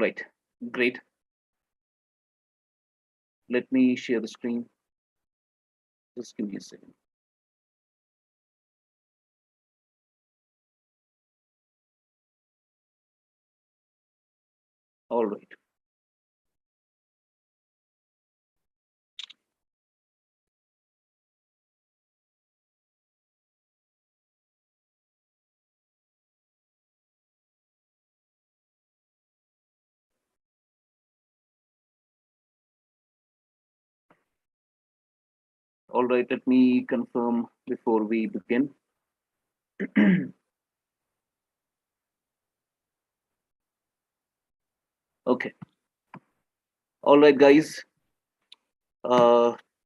right, great. Let me share the screen. Just give me a second. All right. All right, let me confirm before we begin. Okay. All right, guys.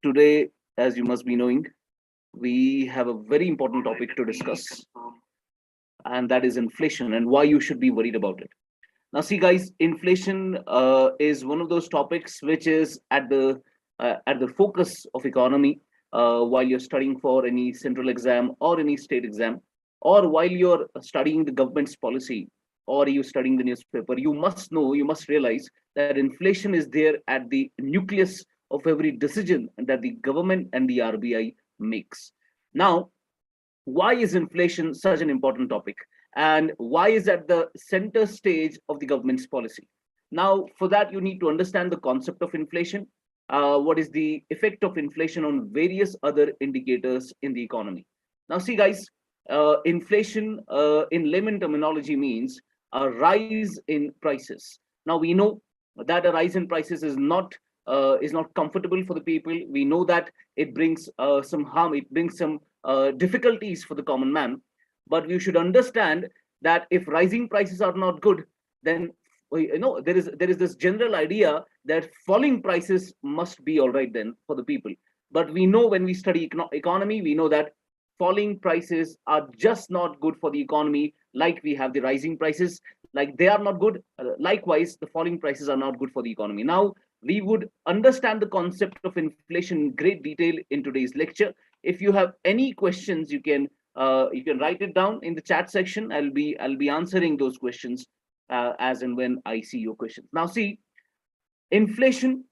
Today, as you must be knowing, we have a very important topic to discuss, and that is inflation and why you should be worried about it. Now, see, guys, inflation is one of those topics which is at the focus of economy while you're studying for any central exam or any state exam, or while you're studying the government's policy, or you studying the newspaper. You must know, you must realize that inflation is there at the nucleus of every decision that the government and the RBI makes. Now, why is inflation such an important topic, and why is at the center stage of the government's policy? Now, for that, you need to understand the concept of inflation. What is the effect of inflation on various other indicators in the economy? Now, see, guys, inflation in layman terminology means a rise in prices. Now, we know that a rise in prices is not comfortable for the people. We know that it brings some harm, it brings some difficulties for the common man. But you should understand that if rising prices are not good, then there is this general idea that falling prices must be all right then for the people. But we know when we study economy, we know that falling prices are just not good for the economy. Like we have the rising prices, like they are not good. Likewise, the falling prices are not good for the economy. Now, we would understand the concept of inflation in great detail in today's lecture. If you have any questions, you can write it down in the chat section. I'll be answering those questions as and when I see your questions. Now, see, inflation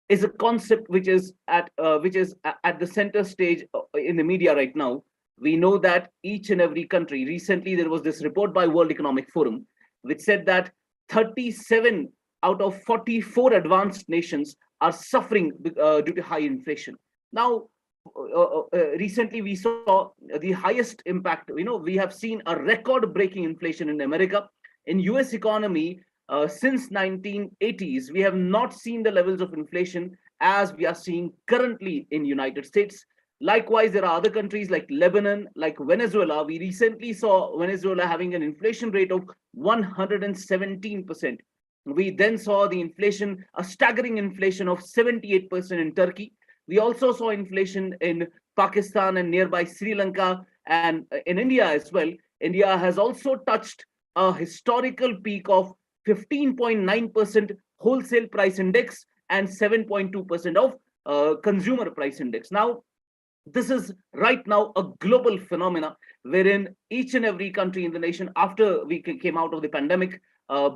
is a concept which is at the center stage in the media right now. We know that each and every country. Recently, there was this report by World Economic Forum which said that 37 out of 44 advanced nations are suffering due to high inflation. Now, recently we saw the highest impact. We have seen a record-breaking inflation in America. In US economy, since 1980s, we have not seen the levels of inflation as we are seeing currently in United States. Likewise, there are other countries like Lebanon, like Venezuela. We recently saw Venezuela having an inflation rate of 117%. We then saw the inflation, a staggering inflation of 78% in Turkey. We also saw inflation in Pakistan and nearby Sri Lanka, and in India as well. India has also touched a historical peak of 15.9% wholesale price index and 7.2% of consumer price index. Now, this is right now a global phenomena wherein each and every country in the nation, after we came out of the pandemic,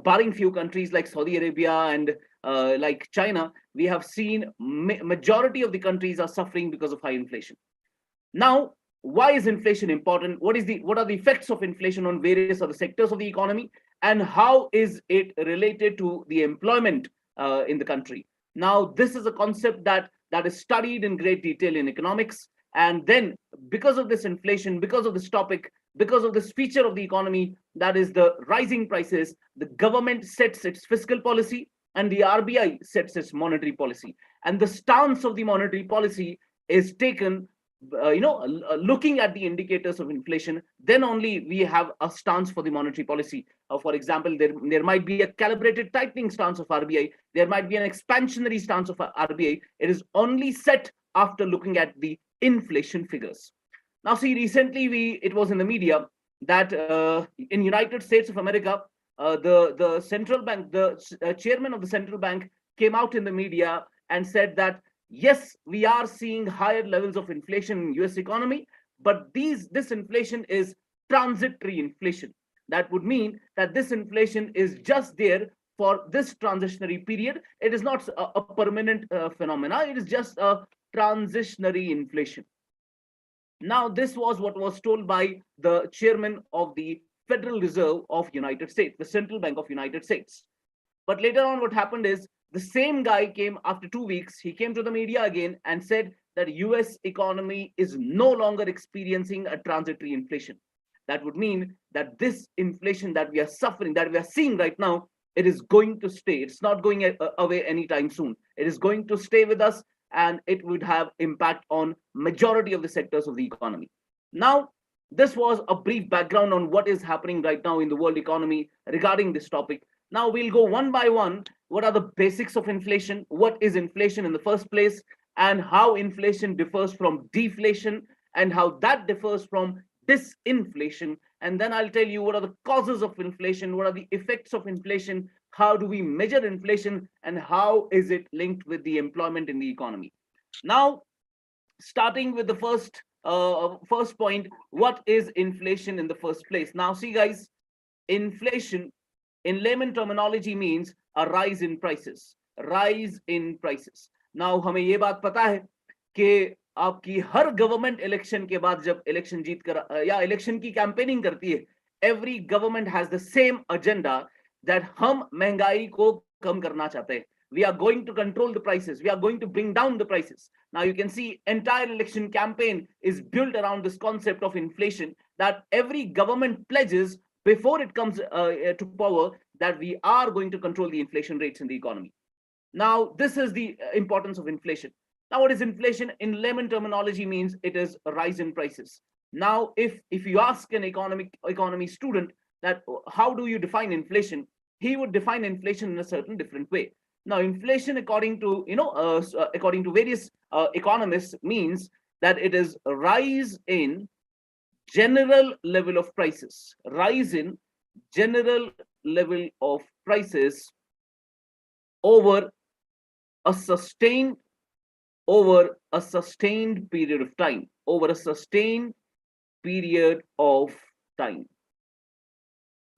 barring few countries like Saudi Arabia and like China, we have seen majority of the countries are suffering because of high inflation. Now, why is inflation important? What are the effects of inflation on various other sectors of the economy, and how is it related to the employment in the country? Now, this is a concept that is studied in great detail in economics. And then, because of this inflation, because of this topic, because of this feature of the economy, that is the rising prices, the government sets its fiscal policy and the RBI sets its monetary policy. And the stance of the monetary policy is taken, looking at the indicators of inflation. Then only we have a stance for the monetary policy. For example, there might be a calibrated tightening stance of RBI. There might be an expansionary stance of RBI. It is only set after looking at the inflation figures. Now, see, recently it was in the media that in United States of America, the central bank, the chairman of the central bank came out in the media and said that yes, we are seeing higher levels of inflation in US economy, but this inflation is transitory inflation. That would mean that this inflation is just there for this transitionary period. It is not a permanent phenomena. It is just a transitionary inflation. Now, this was what was told by the chairman of the Federal Reserve of United States, the Central Bank of United States. But later on, what happened is the same guy came after 2 weeks. He came to the media again and said that US economy is no longer experiencing a transitory inflation. That would mean that this inflation that we are suffering, that we are seeing right now, it is going to stay. It's not going away anytime soon. It is going to stay with us, and it would have impact on majority of the sectors of the economy. Now, this was a brief background on what is happening right now in the world economy regarding this topic. Now we'll go one by one. What are the basics of inflation? What is inflation in the first place? And how inflation differs from deflation, and how that differs from disinflation. And then I'll tell you what are the causes of inflation, what are the effects of inflation, how do we measure inflation, and how is it linked with the employment in the economy. Now, starting with the first point, what is inflation in the first place? Now, see guys, inflation in layman terminology means a rise in prices. Rise in prices. Now, हमें ये बात पता है कि आपकी हर government election के बाद जब इलेक्शन जीत कर या इलेक्शन की कैंपेनिंग करती है, every government has the same agenda that हम महंगाई को कम करना चाहते हैं. We are going to control the prices. We are going to bring down the prices. Now you can see entire election campaign is built around this concept of inflation, that every government pledges before it comes to power that we are going to control the inflation rates in the economy. Now, this is the importance of inflation. Now, what is inflation? In layman terminology means it is a rise in prices. Now, if you ask an economy student that how do you define inflation, he would define inflation in a certain different way. Now, inflation, according to according to various economists, means that it is a rise in general level of prices. Rise in general level of prices over a sustained period of time. Over a sustained period of time.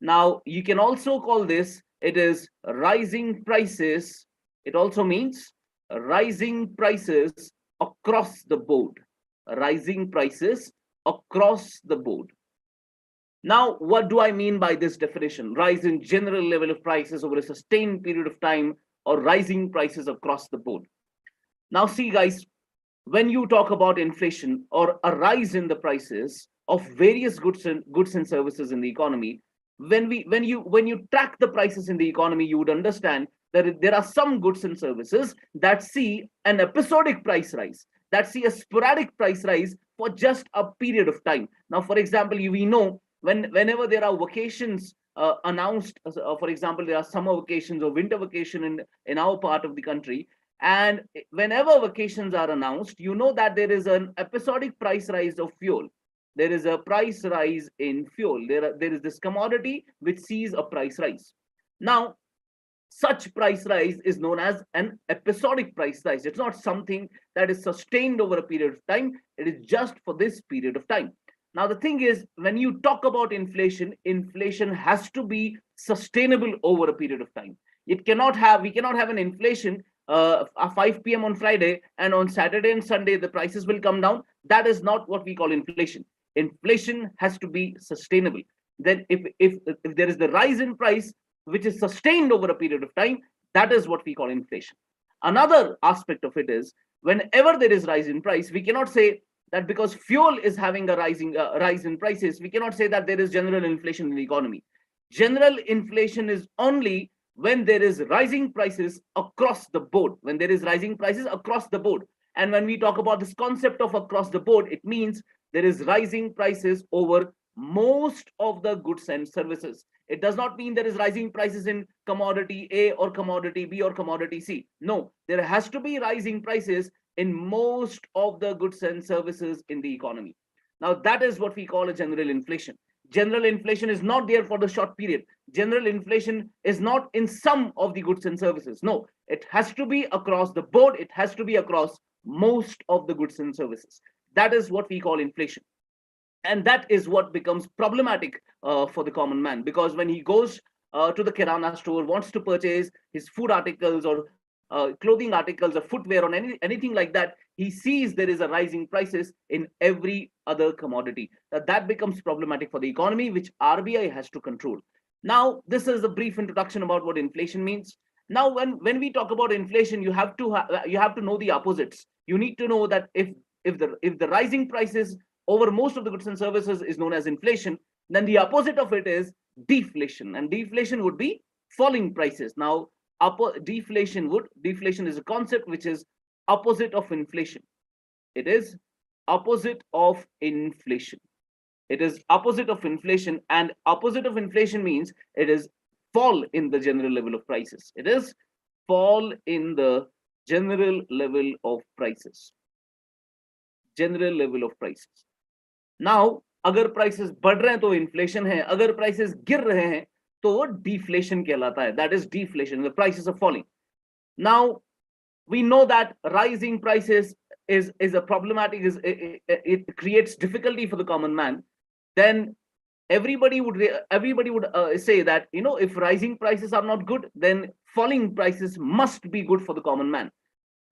Now, you can also call this, it is rising prices. It also means rising prices across the board. Rising prices across the board. Now, what do I mean by this definition? Rise in general level of prices over a sustained period of time, or rising prices across the board. Now, see guys, when you talk about inflation or a rise in the prices of various goods and services in the economy, when you track the prices in the economy, you would understand that there are some goods and services that see an episodic price rise, that see a sporadic price rise for just a period of time. Now, for example, we know whenever there are vacations announced, for example, there are summer vacations or winter vacation in our part of the country, and whenever vacations are announced, you know that there is an episodic price rise of fuel. There is a price rise in fuel. There is this commodity which sees a price rise. Now, such price rise is known as an episodic price rise. It's not something that is sustained over a period of time. It is just for this period of time. Now, the thing is, when you talk about inflation, inflation has to be sustainable over a period of time. We cannot have an inflation at 5 p.m. on Friday, and on Saturday and Sunday the prices will come down. That is not what we call inflation. Inflation has to be sustainable. Then if there is the rise in price which is sustained over a period of time, that is what we call inflation. Another aspect of it is, whenever there is rise in price, we cannot say that because fuel is having a rise in prices, we cannot say that there is general inflation in the economy. General inflation is only when there is rising prices across the board. When there is rising prices across the board. And when we talk about this concept of across the board, it means there is rising prices over most of the goods and services. It does not mean there is rising prices in commodity A or commodity B or commodity C. No, there has to be rising prices in most of the goods and services in the economy. Now, that is what we call a general inflation. General inflation is not there for the short period. General inflation is not in some of the goods and services. No, it has to be across the board. It has to be across most of the goods and services. That is what we call inflation. And that is what becomes problematic for the common man, because when he goes to the kirana store, wants to purchase his food articles or clothing articles or footwear or anything like that, he sees there is a rising prices in every other commodity. That becomes problematic for the economy, which RBI has to control. Now, this is a brief introduction about what inflation means. Now, when we talk about inflation, you have to know the opposites. You need to know that if the rising prices over most of the goods and services is known as inflation, then the opposite of it is deflation, and deflation would be falling prices. Now, deflation is a concept which is opposite of inflation. It is opposite of inflation. It is opposite of inflation, and opposite of inflation means it is fall in the general level of prices. It is fall in the general level of prices. General level of prices. Now, अगर prices बढ़ रहे हैं तो inflation है, अगर prices गिर रहे हैं तो वो deflation कहलाता है. That is deflation. The prices are falling. Now, we know that rising prices is a problematic. It creates difficulty for the common man. Then everybody would say that, you know, if rising prices are not good, then falling prices must be good for the common man.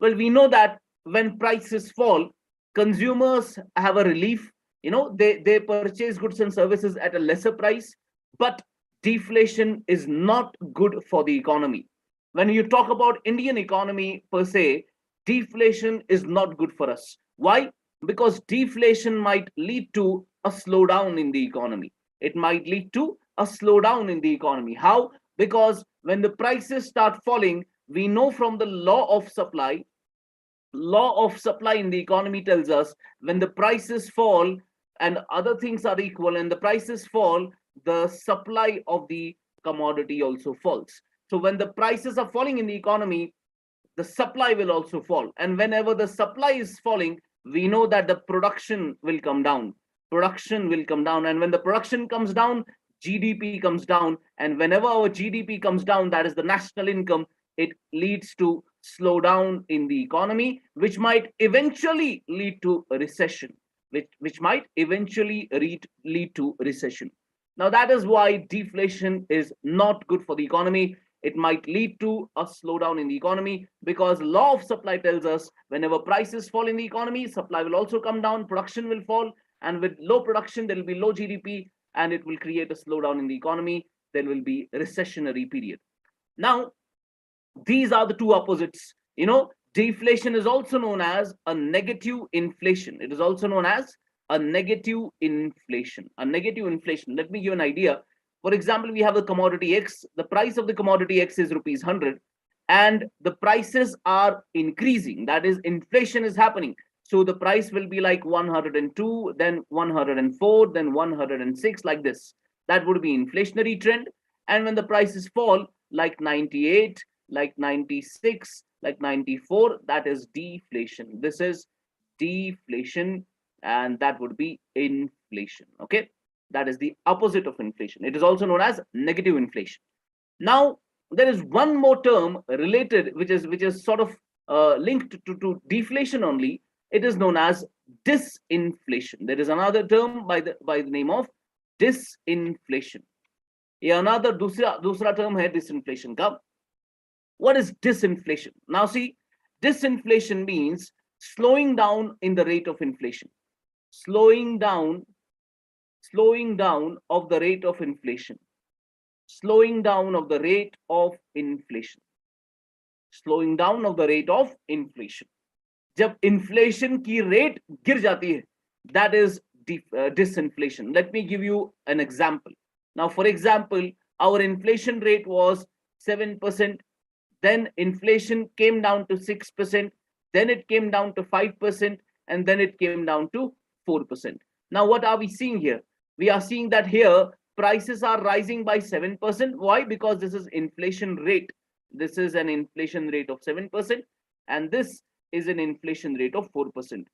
Well, we know that when prices fall, consumers have a relief. You know, they purchase goods and services at a lesser price, but deflation is not good for the economy. When you talk about Indian economy per se, deflation is not good for us. Why? Because deflation might lead to a slowdown in the economy. It might lead to a slowdown in the economy. How? Because when the prices start falling, we know from the law of supply in the economy tells us when the prices fall and other things are equal and the prices fall, the supply of the commodity also falls. So when the prices are falling in the economy, the supply will also fall. And whenever the supply is falling, we know that the production will come down. Production will come down. And when the production comes down, GDP comes down. And whenever our GDP comes down, that is the national income, it leads to slowdown in the economy, which might eventually lead to a recession, which might eventually lead to recession. Now, that is why deflation is not good for the economy. It might lead to a slowdown in the economy because law of supply tells us whenever prices fall in the economy, supply will also come down, production will fall, and with low production, there will be low GDP, and it will create a slowdown in the economy. There will be a recessionary period. Now, these are the two opposites. You know, deflation is also known as a negative inflation. It is also known as a negative inflation. A negative inflation. Let me give an idea. For example, we have a commodity X. The price of the commodity X is rupees 100, and the prices are increasing. That is, inflation is happening. So the price will be like 102, then 104, then 106, like this. That would be inflationary trend. And when the prices fall, like 98, like 96, like 94, that is deflation. This is deflation, and that would be inflation. Okay, that is the opposite of inflation. It is also known as negative inflation. Now, there is one more term related, which is sort of linked to deflation only. It is known as disinflation. There is another term by the name of disinflation. ये another दूसरा term है disinflation का. What is disinflation? Now, see, disinflation means slowing down in the rate of inflation. Slowing down of the rate of inflation. Slowing down of the rate of inflation. Slowing down of the rate of inflation. जब inflation की rate गिर जाती है, that is disinflation. Let me give you an example. Now, for example, our inflation rate was 7%. Then inflation came down to 6%. Then it came down to 5%. And then it came down to 4%. Now, what are we seeing here? We are seeing that here prices are rising by 7%. Why? Because this is inflation rate. This is an inflation rate of 7%. And this is an inflation rate of 4%.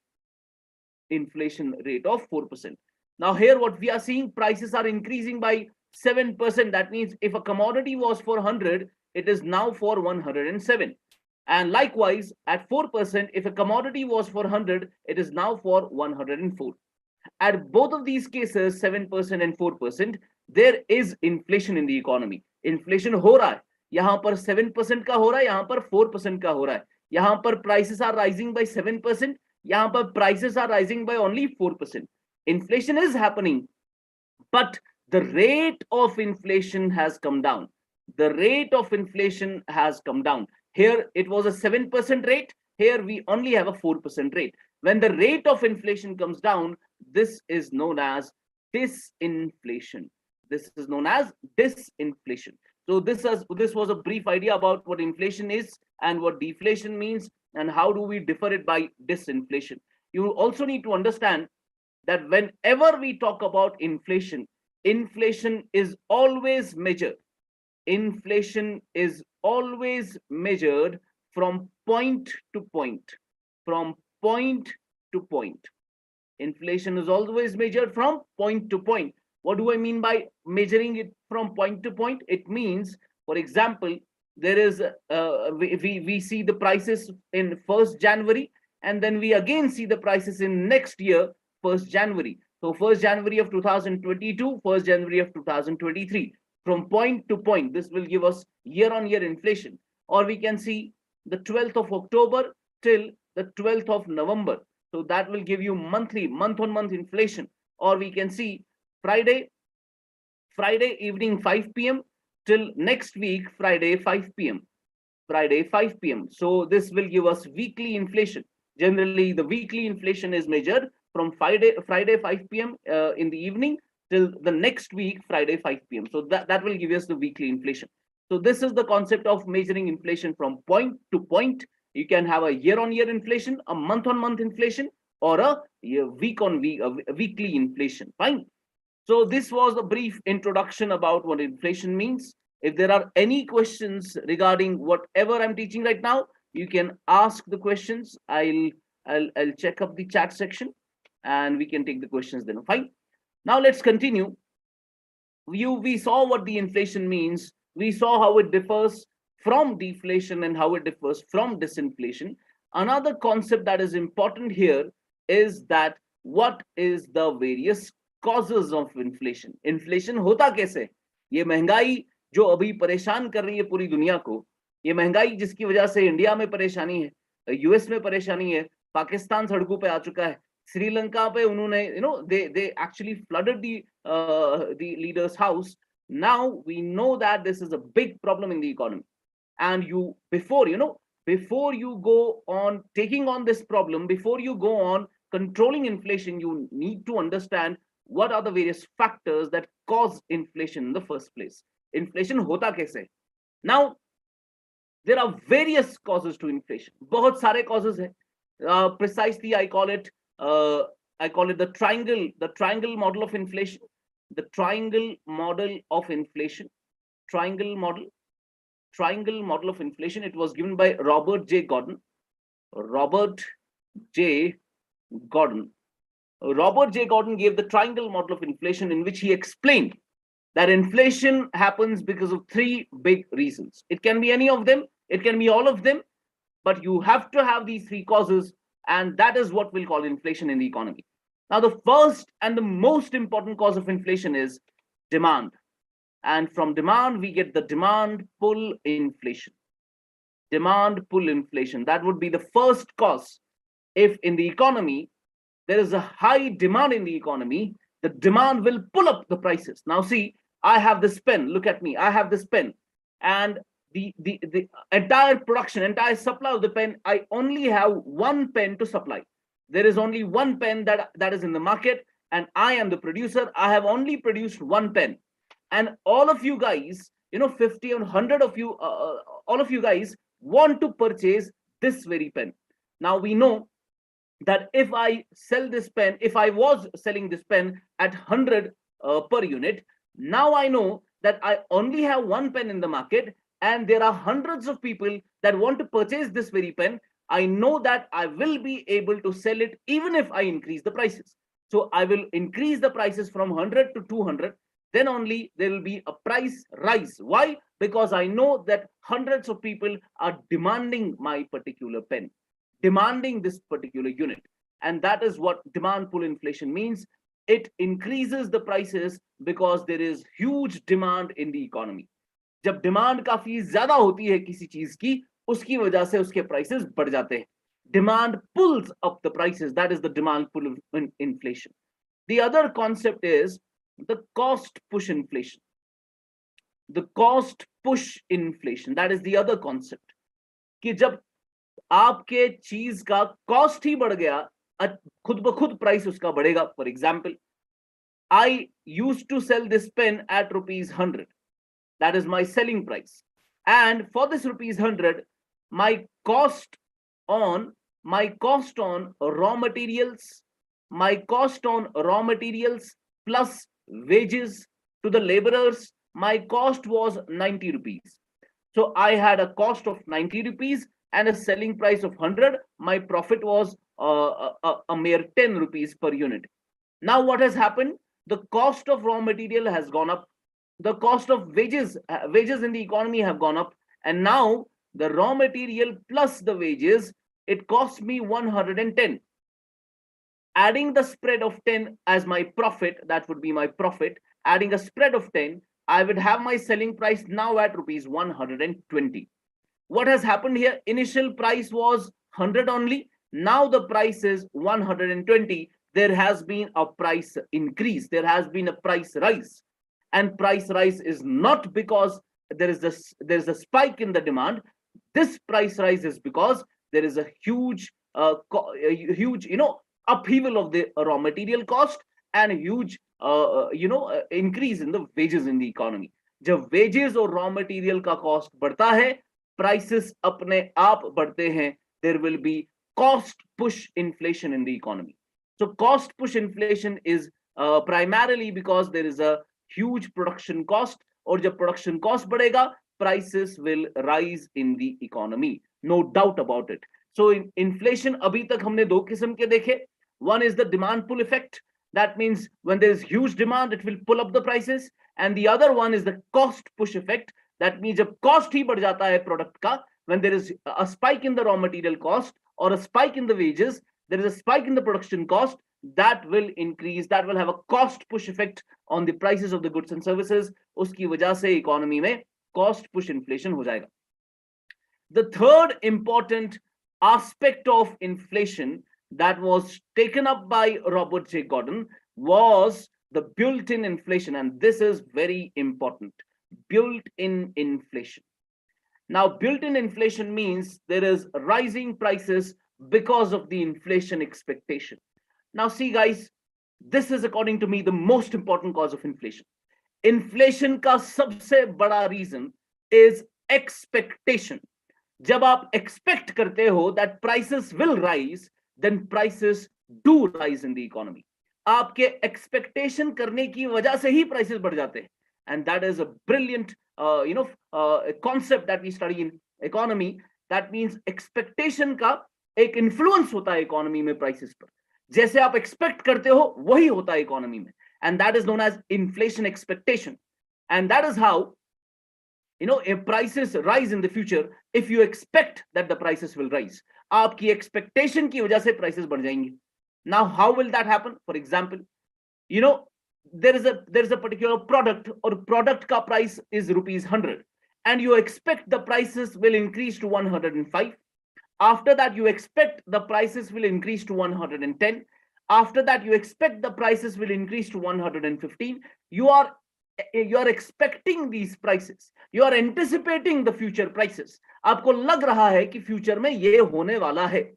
Inflation rate of 4%. Now, here what we are seeing, prices are increasing by 7%. That means if a commodity was for 100, it is now for 107. And likewise, at 4%, if a commodity was for 100, it is now for 104. At both of these cases, 7% and 4%, there is inflation in the economy. Inflation हो रहा है, यहाँ पर 7% का हो रहा है, यहाँ पर 4% का हो रहा है, यहाँ पर prices are rising by 7%, यहाँ पर prices are rising by only 4%. Inflation is happening, but the rate of inflation has come down. The rate of inflation has come down. Here it was a 7% rate. Here we only have a 4% rate. When the rate of inflation comes down, this is known as disinflation. This is known as disinflation. So this was a brief idea about what inflation is and what deflation means and how do we differ it by disinflation. You also need to understand that whenever we talk about inflation, inflation is always measured. Inflation is always measured from point to point. From point to point. Inflation is always measured from point to point. What do I mean by measuring it from point to point? It means, for example, there is we see the prices in 1st January, and then we again see the prices in next year, 1st January. So 1st January of 2022, 1st January of 2023. From point to point, this will give us year-on-year inflation. Or we can see the 12th of October till the 12th of November. So that will give you monthly, month-on-month inflation. Or we can see Friday evening 5 p.m. till next week, Friday 5 p.m. Friday 5 p.m. So this will give us weekly inflation. Generally, the weekly inflation is measured from Friday 5 p.m. In the evening till the next week, Friday 5 p.m. So that will give us the weekly inflation. So this is the concept of measuring inflation from point to point. You can have a year-on-year inflation, a month-on-month inflation, or a week-on-week, a weekly inflation. Fine. So this was a brief introduction about what inflation means. If there are any questions regarding whatever I'm teaching right now, you can ask the questions. I'll check up the chat section and we can take the questions then. Fine. Now let's continue. We saw what the inflation means. We saw how it differs from deflation and how it differs from disinflation. Another concept that is important here is that what is the various causes of inflation. Inflation होता कैसे? ये महंगाई जो अभी परेशान कर रही है पूरी दुनिया को, ये महंगाई जिसकी वजह से इंडिया में परेशानी है, यूएस में परेशानी है, पाकिस्तान सड़कों पे आ चुका है, श्रीलंका पे उन्होंने they actually flooded the leader's house. Now we know that this is a big problem in the economy, and before you go on taking on this problem, before you go on controlling inflation, you need to understand what are the various factors that cause inflation in the first place. Inflation hota kaise? Now there are various causes to inflation. बहुत सारे causes हैं. Precisely I call it the triangle model of inflation. The triangle model of inflation. Triangle model of inflation. It was given by Robert J. Gordon. Robert J. Gordon gave the triangle model of inflation, in which he explained that inflation happens because of three big reasons. It can be any of them, it can be all of them, but you have to have these three causes, and that is what we'll call inflation in the economy. Now, the first and the most important cause of inflation is demand. And from demand, we get the demand pull inflation. Demand pull inflation. That would be the first cause. If in the economy, there is a high demand in the economy, the demand will pull up the prices. Now see, I have this pen. Look at me. I have this pen. And the entire production, entire supply of the pen, I only have one pen to supply. There is only one pen that is in the market, and I am the producer. I have only produced one pen. And all of you guys, 50 or 100 of you, all of you guys want to purchase this very pen. Now we know that if I sell this pen, if I was selling this pen at 100 per unit, now I know that I only have one pen in the market, and there are hundreds of people that want to purchase this very pen. I know that I will be able to sell it even if I increase the prices. So I will increase the prices from 100 to 200. Then only there will be a price rise. Why? Because I know that hundreds of people are demanding my particular pen, demanding this particular unit. And that is what demand pull inflation means. it increases the prices because there is huge demand in the economy. जब demand काफी ज्यादा होती है किसी चीज की, उसकी वजह से उसके प्राइसेस बढ़ जाते हैं. Demand pulls up the prices. That is the demand pull in inflation. The other concept is the cost push inflation. The cost push inflation. That is the other concept. कि जब आपके चीज का कॉस्ट ही बढ़ गया, खुद ब खुद प्राइस उसका बढ़ेगा. For example, I used to sell this pen at rupees 100. That is my selling price. And for this rupees 100, my cost on raw materials, plus wages to the laborers, my cost was 90 rupees. So I had a cost of 90 rupees and a selling price of 100. My profit was a mere 10 rupees per unit. Now what has happened? The cost of raw material has gone up. The cost of wages in the economy have gone up. And now the raw material plus the wages, it costs me 110. Adding the spread of 10 as my profit, that would be my profit. Adding a spread of 10, I would have my selling price now at rupees 120. What has happened here? Initial price was 100 only. Now the price is 120. There has been a price increase. There has been a price rise. And price rise is not because there is a spike in the demand. This price rise is because there is a huge upheaval of the raw material cost and a huge increase in the wages in the economy. जब wages और raw material का cost बढ़ता है, prices अपने आप बढ़ते हैं. There will be cost push inflation in the economy. So cost push inflation is primarily because there is a huge production cost, और जब production cost बढ़ेगा, prices will rise in the economy. No doubt about it. So inflation अभी तक हमने दो किस्म के देखे. One is the demand pull effect. That means when there is huge demand, it will pull up the prices. And the other one is the cost push effect. That means जब cost ही बढ़ जाता है product का, when there is a spike in the raw material cost or a spike in the wages, there is a spike in the production cost, that will increase, that will have a cost push effect on the prices of the goods and services. उसकी वजह से economy में cost push inflation हो जाएगा. The third important aspect of inflation that was taken up by Robert J. Gordon was the built-in inflation, and this is very important. Built-in inflation. Now, built-in inflation means there is rising prices because of the inflation expectation. Now, see guys, this is according to me the most important cause of inflation. Inflation का सबसे बड़ा reason is expectation. जब आप expect करते हो that prices will rise, then prices do rise in the economy. आपके expectation करने की वजह से ही prices बढ़ जाते हैं. And that is a brilliant concept that we study in economy. That means expectation का एक influence होता है economy में prices पर. जैसे आप expect करते हो वही होता है economy में. And that is known as inflation expectation. And that is how if prices rise in the future, if you expect that the prices will rise, आपकी expectation की वजह से prices बढ़ जाएंगे. Now, how will that happen? For example, there is a particular product, or product ka price is rupees 100, and you expect the prices will increase to 105. After that, you expect the prices will increase to 110. After that, you expect the prices will increase to 115. You are expecting these prices. You are anticipating the future prices. आपको लग रहा है कि future में ये होने वाला है.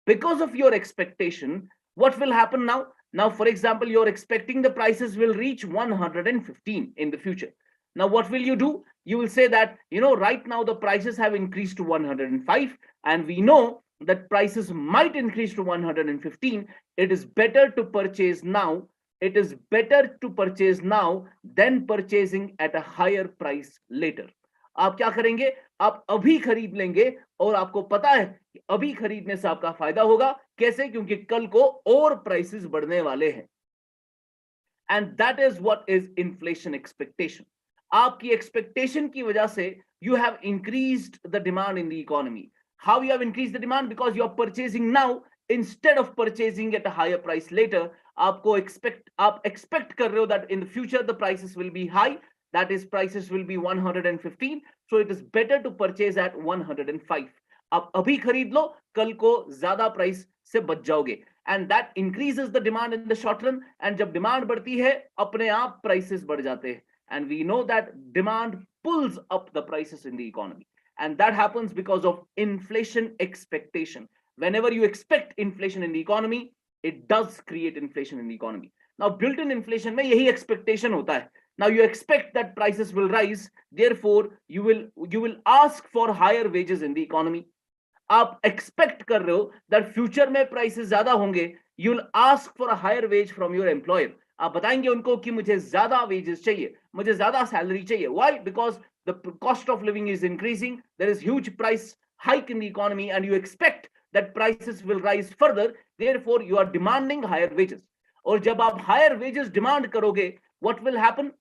Because of your expectation, what will happen now? Now, for example, you're expecting the prices will reach 115 in the future. Now, what will you do? You will say that, right now the prices have increased to 105, and we know that prices might increase to 115. It is better to purchase now. It is better to purchase now than purchasing at a higher price later. आप क्या करेंगे? आप अभी खरीद लेंगे, और आपको पता है कि अभी खरीदने से आपका फायदा होगा. कैसे? क्योंकि कल को और प्राइसेस बढ़ने वाले हैं. And that is what is inflation expectation. आपकी expectation की वजह से you have increased the demand in the economy. How you have increased the demand? Because you are purchasing now instead of purchasing at a higher price later, आप expect कर रहे हो that in the future the prices will be high, that is prices will be 115, so it is better to purchase at 105. आप अभी खरीद लो, कल को ज्यादा प्राइस से बच जाओगे, and that increases the demand in the short run, and जब demand बढ़ती है अपने आप prices बढ़ जाते हैं, and we know that demand pulls up the prices in the economy, and that happens because of inflation expectation. Whenever you expect inflation in the economy, it does create inflation in the economy. Now built-in inflation में यही expectation होता है. Now you expect that prices will rise, therefore you will ask for higher wages in the economy. आप expect कर रहे हो that future में prices ज्यादा होंगे, you will ask for a higher wage from your employer. आप बताएंगे उनको कि मुझे ज्यादा वेजेस चाहिए, मुझे ज्यादा सैलरी चाहिए. Why? Because the cost of living is increasing, there is huge price hike in the economy and you expect that prices will rise further, therefore you are demanding higher wages. और जब आप higher wages demand करोगे, what will happen?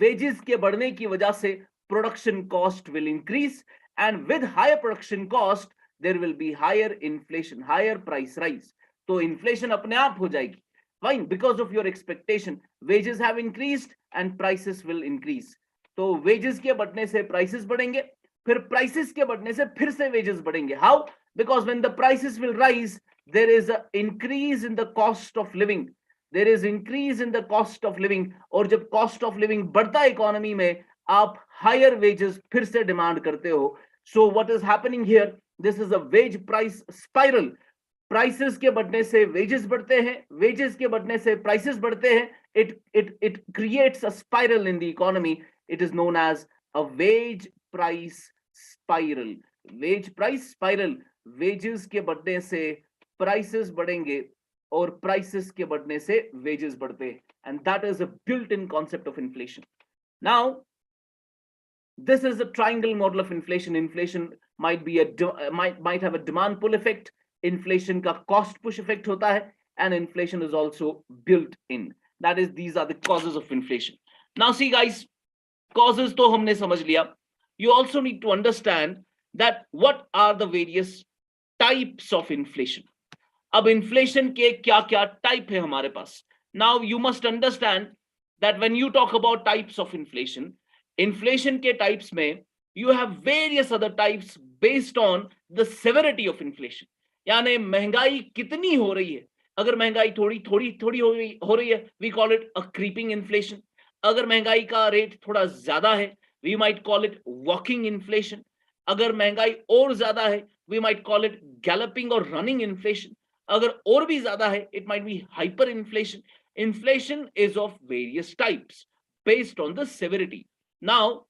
Wages के बढ़ने की वजह से production cost will increase, and with higher production cost there will be higher inflation, higher price rise. So inflation अपने आप हो जाएगी. Fine, because of your expectation wages have increased and prices will increase. तो wages के बढ़ने से prices बढ़ेंगे, फिर prices के बढ़ने से फिर से wages बढ़ेंगे. How? Because when the prices will rise, there is an increase in the cost of living. There is increase in the cost of living, और जब cost of living बढ़ता है economy में, आप higher wages फिर से demand करते हो. So what is happening here? This is a wage price spiral. Prices के बढ़ने से wages बढ़ते हैं, wages के बढ़ने से prices बढ़ते हैं. It creates a spiral in the economy. It is known as a wage price spiral. Wage price spiral. Wages के बढ़ने से prices बढ़ेंगे और prices के बढ़ने से wages बढ़ते हैं. And that is a built-in concept of inflation. Now, this is a triangle model of inflation. Inflation might be might have a demand pull effect. Inflation का cost push effect होता है, and inflation is also built in. That is, these are the causes of inflation. Now see guys, causes तो हमने समझ लिया. You also need to understand that what are the various types of inflation. अब inflation के क्या-क्या type है हमारे पास. Now you must understand that when you talk about types of inflation, inflation के types में you have various other types based on the severity of inflation. यानी महंगाई कितनी हो रही है. अगर महंगाई थोड़ी हो रही है, we call it a creeping inflation. अगर महंगाई का रेट थोड़ा ज्यादा है, we might call it walking inflation. अगर महंगाई और ज्यादा है, we might call it galloping or running inflation. अगर और भी ज्यादा है, it might be hyperinflation. Inflation is of various types based on the severity. Now,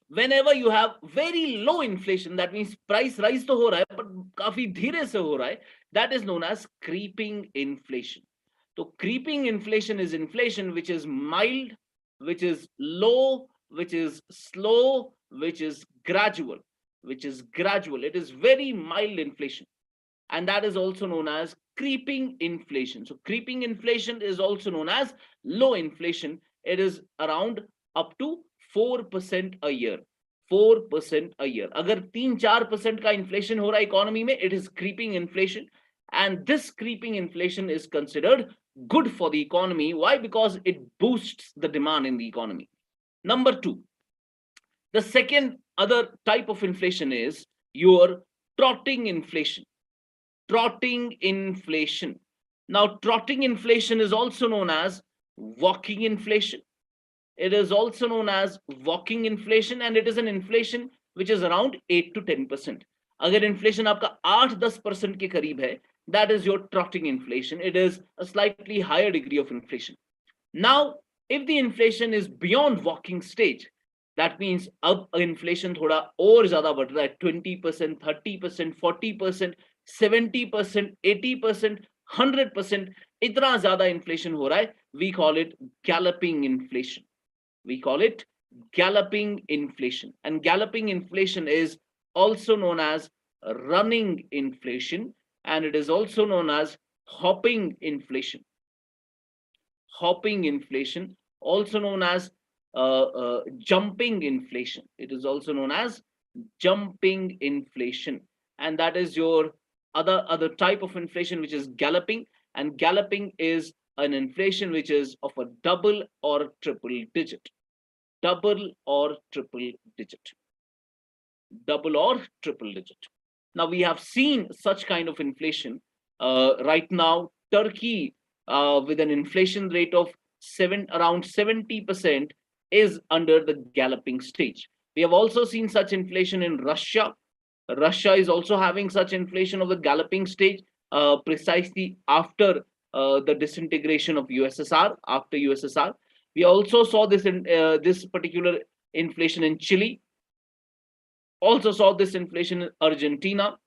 whenever you have very low inflation, that means price rise तो हो रहा है, but काफी धीरे से हो रहा है, that is known as creeping inflation. So creeping inflation is inflation which is mild, which is low, which is slow, which is gradual. It is very mild inflation, and that is also known as creeping inflation. So creeping inflation is also known as low inflation. It is around up to 4% a year. 4% a year. अगर 3-4% का inflation हो रहा है economy में, it is creeping inflation, and this creeping inflation is considered good for the economy. Why? Because it boosts the demand in the economy. Number 2, the second other type of inflation is your trotting inflation. Trotting inflation. Now, trotting inflation is also known as walking inflation. It is also known as walking inflation, and it is an inflation which is around 8 to 10%. अगर inflation आपका 8-10% के करीब है, that is your trotting inflation. It is a slightly higher degree of inflation. Now, if the inflation is beyond walking stage, that means अब inflation थोड़ा और ज्यादा बढ़ रहा है, 20%, 30%, 40%, 70%, 80%, 100%, इतना ज्यादा inflation हो रहा है, we call it galloping inflation. We call it galloping inflation, and galloping inflation is also known as running inflation, and it is also known as hopping inflation. Hopping inflation, also known as jumping inflation. It is also known as jumping inflation, and that is your other type of inflation which is galloping, and galloping is an inflation which is of a double or triple digit. Double or triple digit. Double or triple digit. Now we have seen such kind of inflation. Right now, Turkey, with an inflation rate of around 70%, is under the galloping stage. We have also seen such inflation in Russia. Russia is also having such inflation of the galloping stage, precisely after the disintegration of USSR. After USSR, we also saw this in this particular inflation in Chile. Also saw this inflation in Argentina.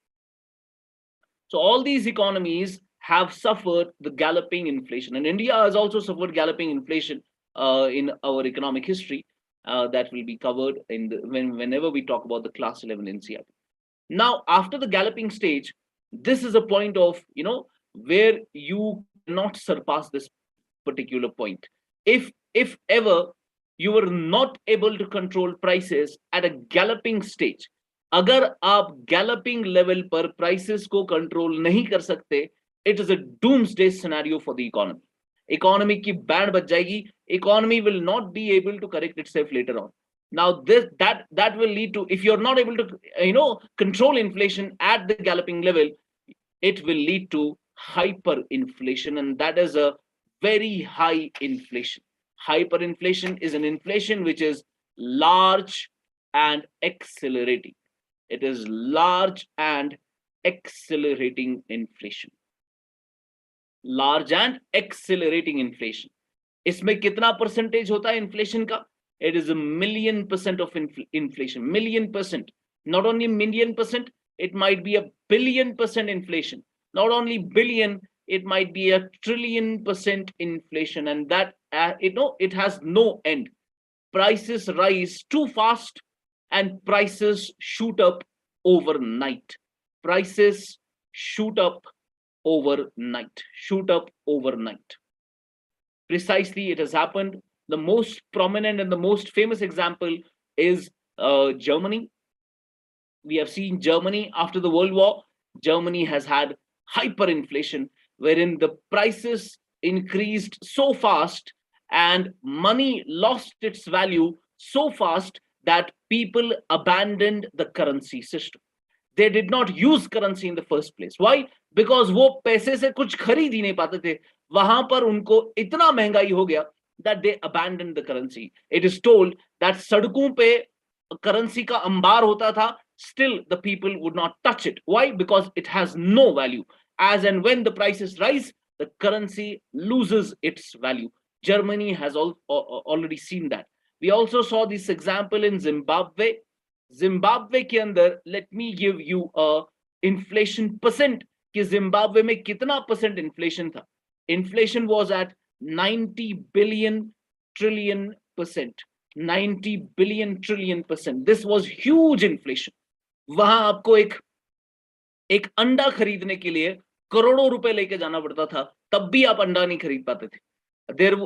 So all these economies have suffered the galloping inflation, and India has also suffered galloping inflation in our economic history. That will be covered in whenever we talk about the class 11 NCERT. Now, after the galloping stage, this is a point of, where you cannot surpass this particular point. If ever you were not able to control prices at a galloping stage, अगर आप galloping level पर prices को control नहीं कर सकते, it is a doomsday scenario for the economy. Economy की band बज जाएगी. Economy will not be able to correct itself later on. Now that will lead to, if you're not able to control inflation at the galloping level, it will lead to hyperinflation, and that is a very high inflation. Hyperinflation is an inflation which is large and accelerating. It is large and accelerating inflation. Large and accelerating inflation. इसमें कितना percentage होता है inflation का? It is 1,000,000% of inflation. 1,000,000%. Not only 1,000,000%, it might be 1,000,000,000% inflation. Not only billion, it might be 1,000,000,000% inflation, and that it has no end. Prices rise too fast, and prices shoot up overnight. Prices shoot up overnight. Shoot up overnight. Precisely, it has happened. The most prominent and the most famous example is Germany. We have seen Germany after the World War. Germany has had hyperinflation, wherein the prices increased so fast and money lost its value so fast that people abandoned the currency system. They did not use currency in the first place. Why? Because वो पैसे से कुछ खरीद ही नहीं पाते थे. वहां पर उनको इतना महंगाई हो गया that they abandoned the currency. It is told that सड़कों पे currency का अंबार होता था, still the people would not touch it. Why? Because it has no value. As and when the prices rise, the currency loses its value. Germany has already seen that. We also saw this example in Zimbabwe. Zimbabwe के अंदर, let me give you a inflation percent कि Zimbabwe में कितना percent inflation था. Inflation was at 90 billion trillion percent. 90 billion trillion percent. This was huge inflation. वहां आपको एक अंडा खरीदने के लिए करोड़ों रुपए लेके जाना पड़ता था, तब भी आप अंडा नहीं खरीद पाते थे.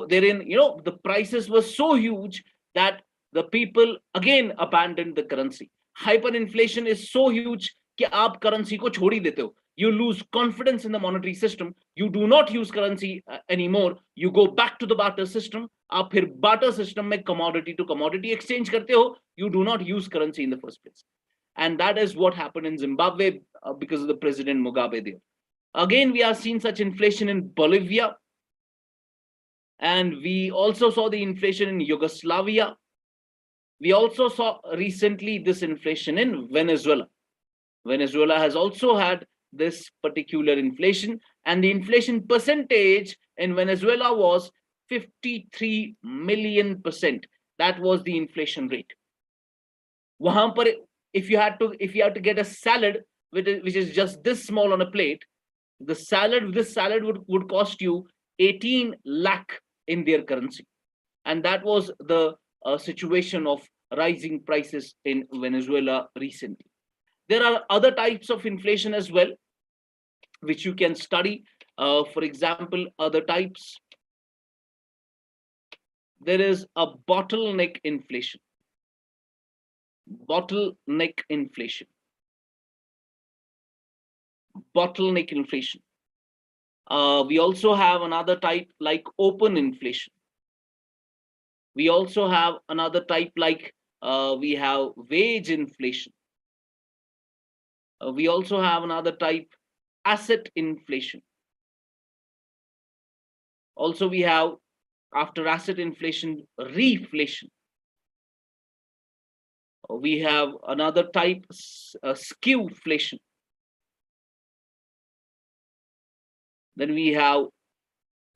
Therein, the prices were so huge that the people again abandoned the currency. Hyperinflation is so huge कि आप currency को छोड़ ही देते हो. You lose confidence in the monetary system. You do not use currency anymore. You go back to the barter system. आप फिर barter system में commodity to commodity exchange करते हो. You do not use currency in the first place. And that is what happened in Zimbabwe because of the President Mugabe there. Again, we are seeing such inflation in Bolivia. And we also saw the inflation in Yugoslavia. We also saw recently this inflation in Venezuela. Venezuela has also had this particular inflation, and the inflation percentage in Venezuela was 53 million%. That was the inflation rate. वहां पर if you have to get a salad which is just this small on a plate, this salad would cost you 18 lakh in their currency, and that was the situation of rising prices in Venezuela recently. There are other types of inflation as well, which you can study. For example, other types. There is a bottleneck inflation. Bottleneck inflation. bottleneck inflation. We also have another type like open inflation. We also have another type like we have wage inflation. We also have another type asset inflation. Also, we have after asset inflation, reflation. We have another type, skewflation. Then we have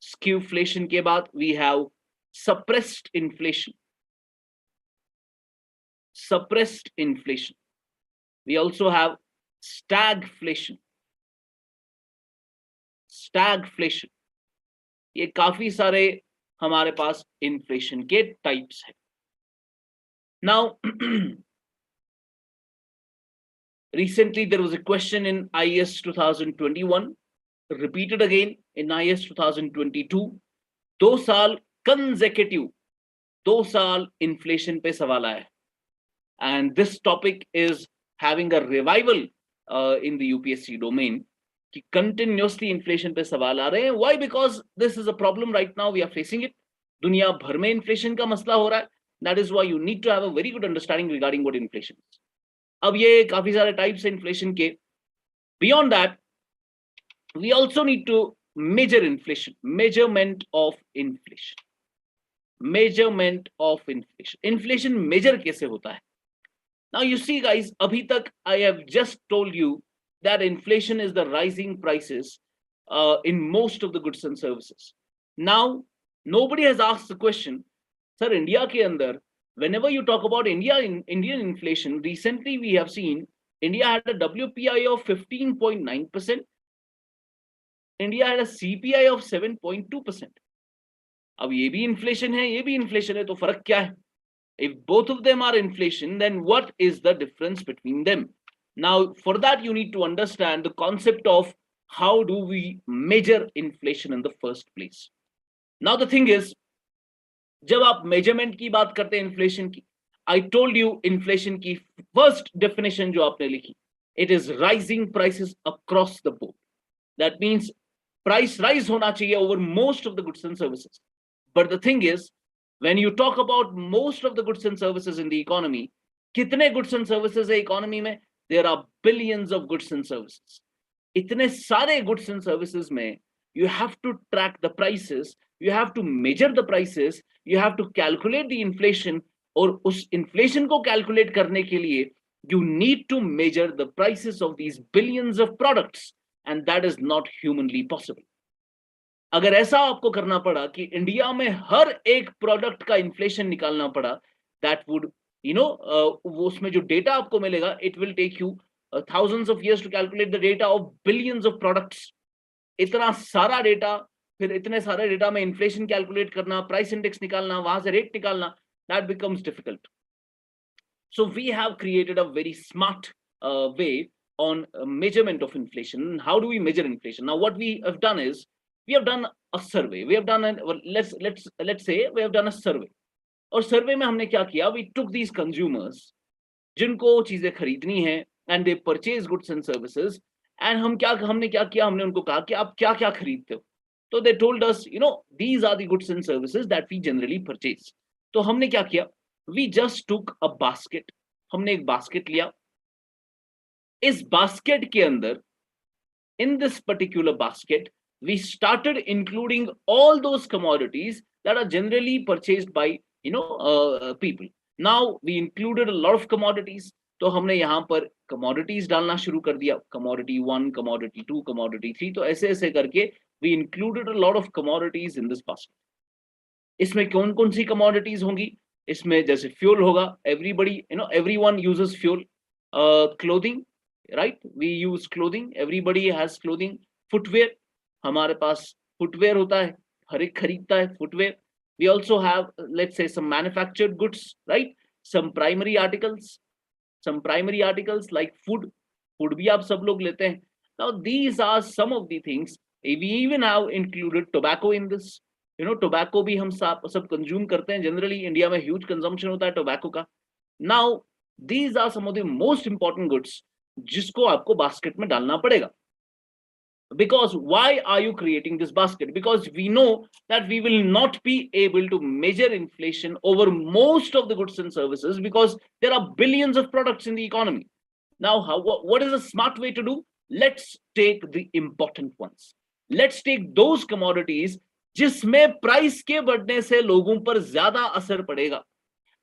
skewflation के बाद we have suppressed inflation. Suppressed inflation. We also have stagflation. Stagflation. ये काफी सारे हमारे पास inflation के types हैं. Now, recently there was a question in IAS 2021, repeated again in IAS 2022. 2 साल consecutive, 2 साल इन्फ्लेशन पे सवाल आया है. And this topic is having a revival in the UPSC domain. कि continuously inflation पे सवाल आ रहे हैं. Why? Because this is a problem right now. We are facing it. दुनिया भर में inflation का मसला हो रहा है. That is why you need to have a very good understanding regarding what inflation is. अब ये काफी सारे types हैं inflation के. Beyond that, we also need to measure inflation. Measurement of inflation. Measurement of inflation. Inflation measure कैसे होता है? Now you see guys, abhi tak I have just told you that inflation is the rising prices in most of the goods and services. Now, nobody has asked the question, sir, India ke andar, whenever you talk about Indian inflation, recently we have seen India had a WPI of 15.9%. India had a CPI of 7.2%. अब ये भी inflation है, ये भी inflation है, तो फर्क क्या है? If both of them are inflation, then what is the difference between them? Now, for that, you need to understand the concept of how do we measure inflation in the first place. Now, the thing is, जब आप measurement की बात करते हैं inflation की, I told you inflation की first definition जो आपने लिखी, it is rising prices across the board. That means price rise होना चाहिए over most of the goods and services. But the thing is, when you talk about most of the goods and services in the economy, कितने goods and services है economy में? There are billions of goods and services. इतने सारे goods and services में you have to track the prices, you have to measure the prices, you have to calculate the inflation, और उस inflation को calculate करने के लिए you need to measure the prices of these billions of products, and that is not humanly possible. अगर ऐसा आपको करना पड़ा कि इंडिया में हर एक प्रोडक्ट का इन्फ्लेशन निकालना पड़ा, दैट वुड वो उसमें जो डेटा आपको मिलेगा, it will take you thousands of years to calculate the data of billions of products. इतना सारा डेटा, फिर इतने सारे डेटा में इन्फ्लेशन कैलकुलेट करना, प्राइस इंडेक्स निकालना, वहां से रेट निकालना, that becomes difficult. So we have created a very smart way on measurement of inflation. How do we measure inflation? Now, what we have done is we have done a survey. We have done let's say we have done a survey. और सर्वे में हमने क्या किया? We took these consumers जिनको चीजें खरीदनी है and they purchase goods and services, and हमने क्या किया? हमने उनको कहा कि आप क्या क्या खरीदते हो? तो they told us, these are the goods and services that we generally purchase. तो हमने क्या किया? We just took a basket. हमने एक basket लिया. इस basket के अंदर, in this particular basket, we started including all those commodities that are generally purchased by people. Now we included a lot of commodities. तो हमने यहाँ पर commodities डालना शुरू कर दिया. Commodity 1, commodity 2, commodity 3. तो ऐसे ऐसे करके we included a lot of commodities in this basket. इसमें कौन कौन सी commodities होंगी? इसमें जैसे fuel होगा. Everybody, everyone uses fuel. Clothing, right? We use clothing. Everybody has clothing. Footwear, हमारे पास footwear होता है. हर एक खरीदता है footwear. We also have, let's say, some manufactured goods, right? Some primary articles like food. Food भी आप सब लोग लेते हैं. Now, these are some of the things. We even have included tobacco in this. Tobacco भी हम सब consume करते हैं. Generally, India में huge consumption होता है tobacco का. Now, these are some of the most important goods जिसको आपको basket में डालना पड़ेगा. Because why are you creating this basket? Because we know that we will not be able to measure inflation over most of the goods and services because there are billions of products in the economy. Now, what is a smart way to do? Let's take the important ones. Let's take those commodities जिसमें price के बढ़ने से लोगों पर ज्यादा असर पड़ेगा.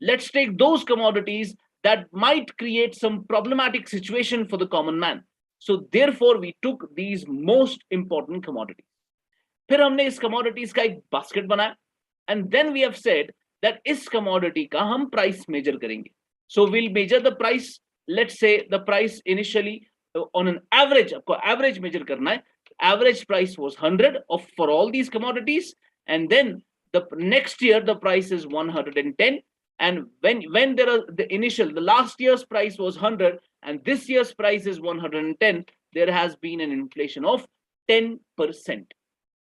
Let's take those commodities that might create some problematic situation for the common man. So therefore we took these most important commodities. फिर हमने इस commodities का एक basket बनाया, and then we have said that इस commodity का हम price measure करेंगे. So we'll measure the price. Let's say the price initially on an average, आपको average measure करना है. Average price was 100 of for all these commodities, and then the next year the price is 110. And when there are the last year's price was 100 and this year's price is 110, there has been an inflation of 10%.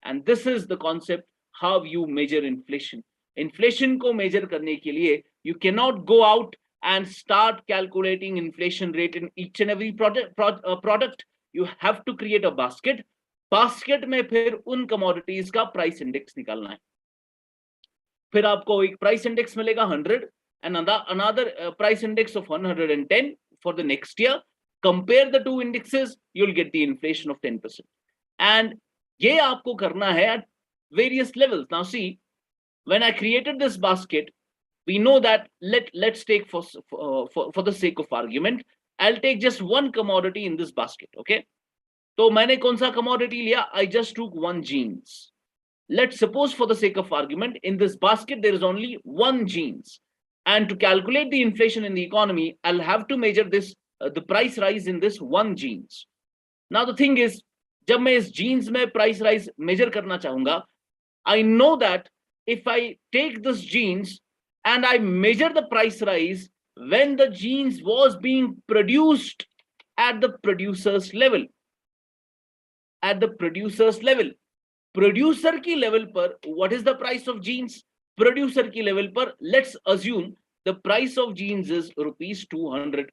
And this is the concept how you measure inflation. Inflation ko measure karne ke liye, you cannot go out and start calculating inflation rate in each and every product. You have to create a basket. Basket में फिर उन commodities का price index निकालना है. फिर आपको एक price index मिलेगा 100 and another price index of 110 for the next year. Compare the two indexes, you'll get the inflation of 10%. And ये आपको करना है at various levels. Now see, when I created this basket, we know that let's take for the sake of argument, I'll take just one commodity in this basket, okay? तो मैंने कौन सा commodity लिया? I just took one jeans. Let's suppose for the sake of argument, in this basket there is only one jeans, and to calculate the inflation in the economy, I'll have to measure this the price rise in this one jeans. Now the thing is, जब मैं इस jeans में price rise measure करना चाहूंगा, I know that if I take this jeans and I measure the price rise when the jeans was being produced at the producer's level, producer की level पर what is the price of jeans? Producer की level पर let's assume the price of jeans is rupees 200.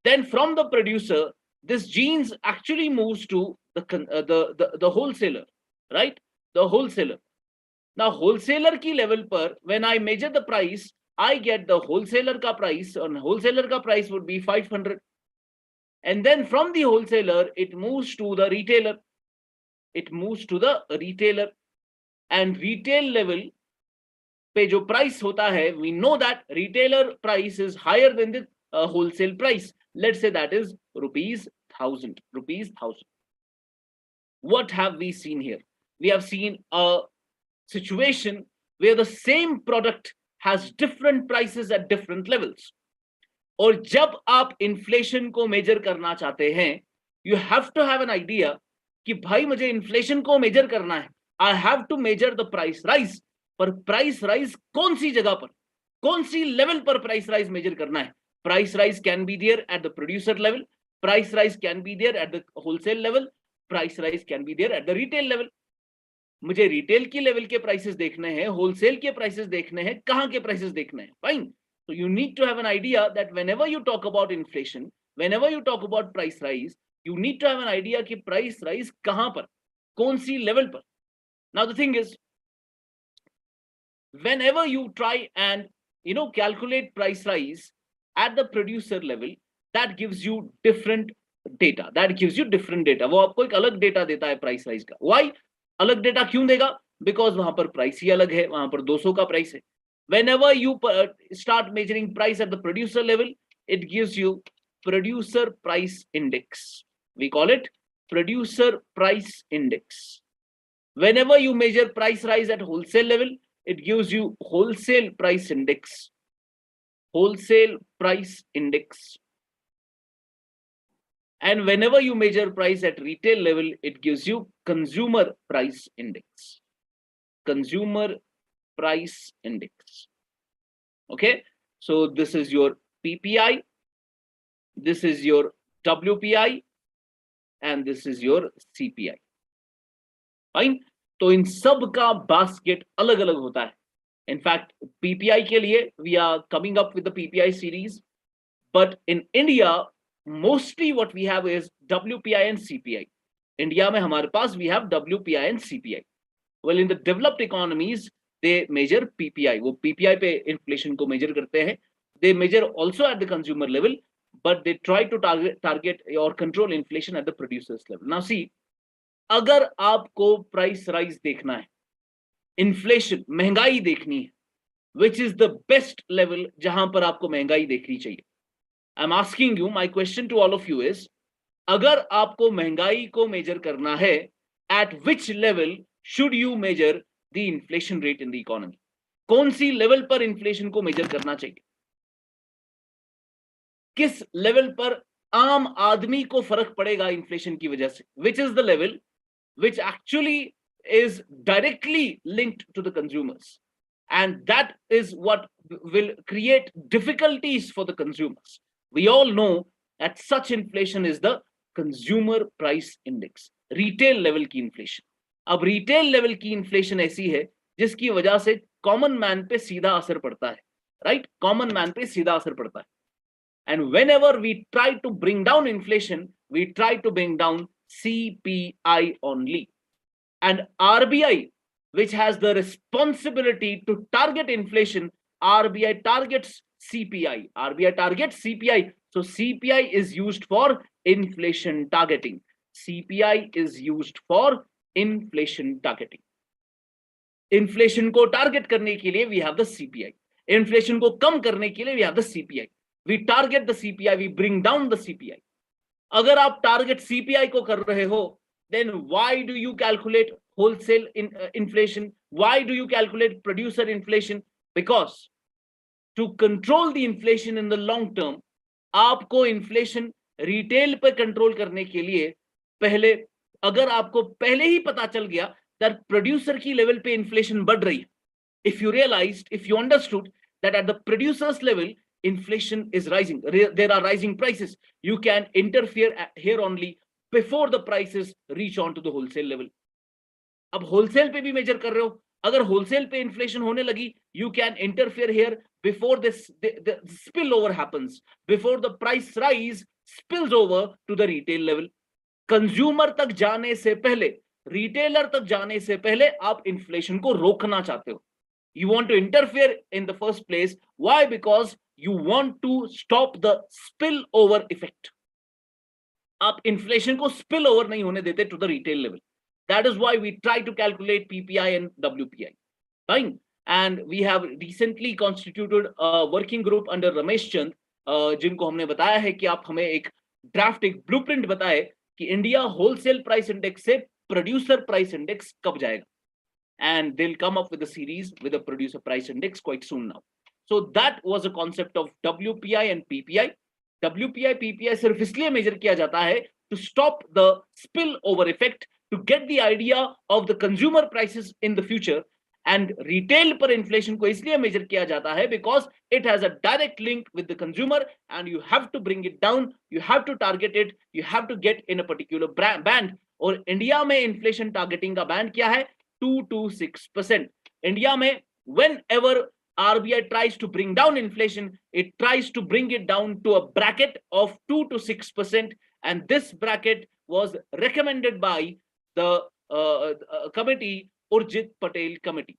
Then from the producer, this jeans actually moves to the wholesaler, right? The wholesaler. Now wholesaler की level पर when I measure the price, I get the wholesaler का price, and wholesaler का price would be 500. And then from the wholesaler, it moves to the retailer. And retail level पे जो price होता है, we know that retailer price is higher than the wholesale price. Let's say that is rupees 1000. What have we seen here? We have seen a situation where the same product has different prices at different levels. और जब आप inflation को measure करना चाहते हैं, you have to have an idea कि भाई मुझे inflation को measure करना है. I have to measure the price rise. पर price rise कौन सी जगह पर, कौन सी level पर price rise measure करना है? Price rise can be there at the producer level. Price rise can be there at the wholesale level. Price rise can be there at the retail level. मुझे retail की level के prices देखने हैं, wholesale के prices देखने हैं, कहाँ के prices देखने हैं. Fine. So you need to have an idea that whenever you talk about inflation, whenever you talk about price rise, you need to have an idea कि price rise कहाँ पर, कौन सी level पर. Now the thing is, whenever you try and calculate price rise at the producer level, that gives you different data. वो आपको एक अलग data देता है price rise का. Why? अलग data क्यों देगा? Because वहां पर price ही अलग है, वहां पर 200 का price है. Whenever you start measuring price at the producer level, it gives you producer price index. We call it producer price index. Whenever you measure price rise at wholesale level, it gives you wholesale price index. And whenever you measure price at retail level, it gives you consumer price index. Okay, so this is your PPI, this is your WPI, and this is your CPI. Fine. तो इन सब का basket अलग अलग होता है. In fact, PPI के लिए we are coming up with the PPI series, but in India mostly what we have is WPI and CPI. India में हमारे पास we have WPI and CPI. Well in the developed economies they measure PPI, वो PPI पे inflation को measure करते हैं. They measure also at the consumer level, but they try to target or control inflation at the producers level. Now see, अगर आपको price rise देखना है, inflation महंगाई देखनी है, which is the best level जहां पर आपको महंगाई देखनी चाहिए. I'm asking you, my question to all of you is, अगर आपको महंगाई को मेजर करना है, at which level should you measure the inflation rate in the economy? कौन सी लेवल पर इन्फ्लेशन को मेजर करना चाहिए? किस लेवल पर आम आदमी को फर्क पड़ेगा इन्फ्लेशन की वजह से? Which is the level which actually is directly linked to the consumers, and that is what will create difficulties for the consumers. We all know that such inflation is the consumer price index, retail level की inflation. अब retail level की inflation ऐसी है जिसकी वजह से common man पे सीधा असर पड़ता है, right? Common man पे सीधा असर पड़ता है. And whenever we try to bring down inflation, we try to bring down CPI only. And RBI, which has the responsibility to target inflation, RBI targets CPI. RBI targets CPI. So CPI is used for inflation targeting. CPI is used for inflation targeting. Inflation को target करने के लिए we have the CPI. Inflation को कम करने के लिए we have the CPI. We target the CPI, we bring down the CPI. अगर आप target CPI को कर रहे हो, then why do you calculate wholesale inflation? Why do you calculate producer inflation? Because to control the inflation in the long term, आपको inflation retail पे control करने के लिए पहले, अगर आपको पहले ही पता चल गया that producer की level पे inflation बढ़ रही है, if you realized, if you understood that at the producers level inflation is rising, there are rising prices, you can interfere here only before the prices reach on to the wholesale level. अब wholesale पे भी measure कर रहे हो, अगर wholesale पे inflation होने लगी, you can interfere here before the spillover happens, before the price rise spills over to the retail level. Consumer तक जाने से पहले, retailer तक जाने से पहले आप inflation को रोकना चाहते हो. You want to interfere in the first place. Why? Because you want to stop the spillover effect. आप inflation को spillover नहीं होने देते to the retail level. That is why we try to calculate PPI and WPI. Fine. And we have recently constituted a working group under Ramesh Chand, जिनको हमने बताया है कि आप हमें एक draft, एक blueprint बताए कि India wholesale price index से producer price index कब जाएगा. And they'll come up with a series with a producer price index quite soon now. So that was a concept of WPI and PPI. WPI, PPI सिर्फ इसलिए measure किया जाता है to stop the spillover effect, to get the idea of the consumer prices in the future. And retail पर inflation को इसलिए measure किया जाता है because it has a direct link with the consumer, and you have to bring it down, you have to target it, you have to get in a particular band. और India में inflation targeting का band क्या है? 2 to 6%. India में whenever RBI tries to bring down inflation, it tries to bring it down to a bracket of 2 to 6%, and this bracket was recommended by the committee, Urjit Patel Committee.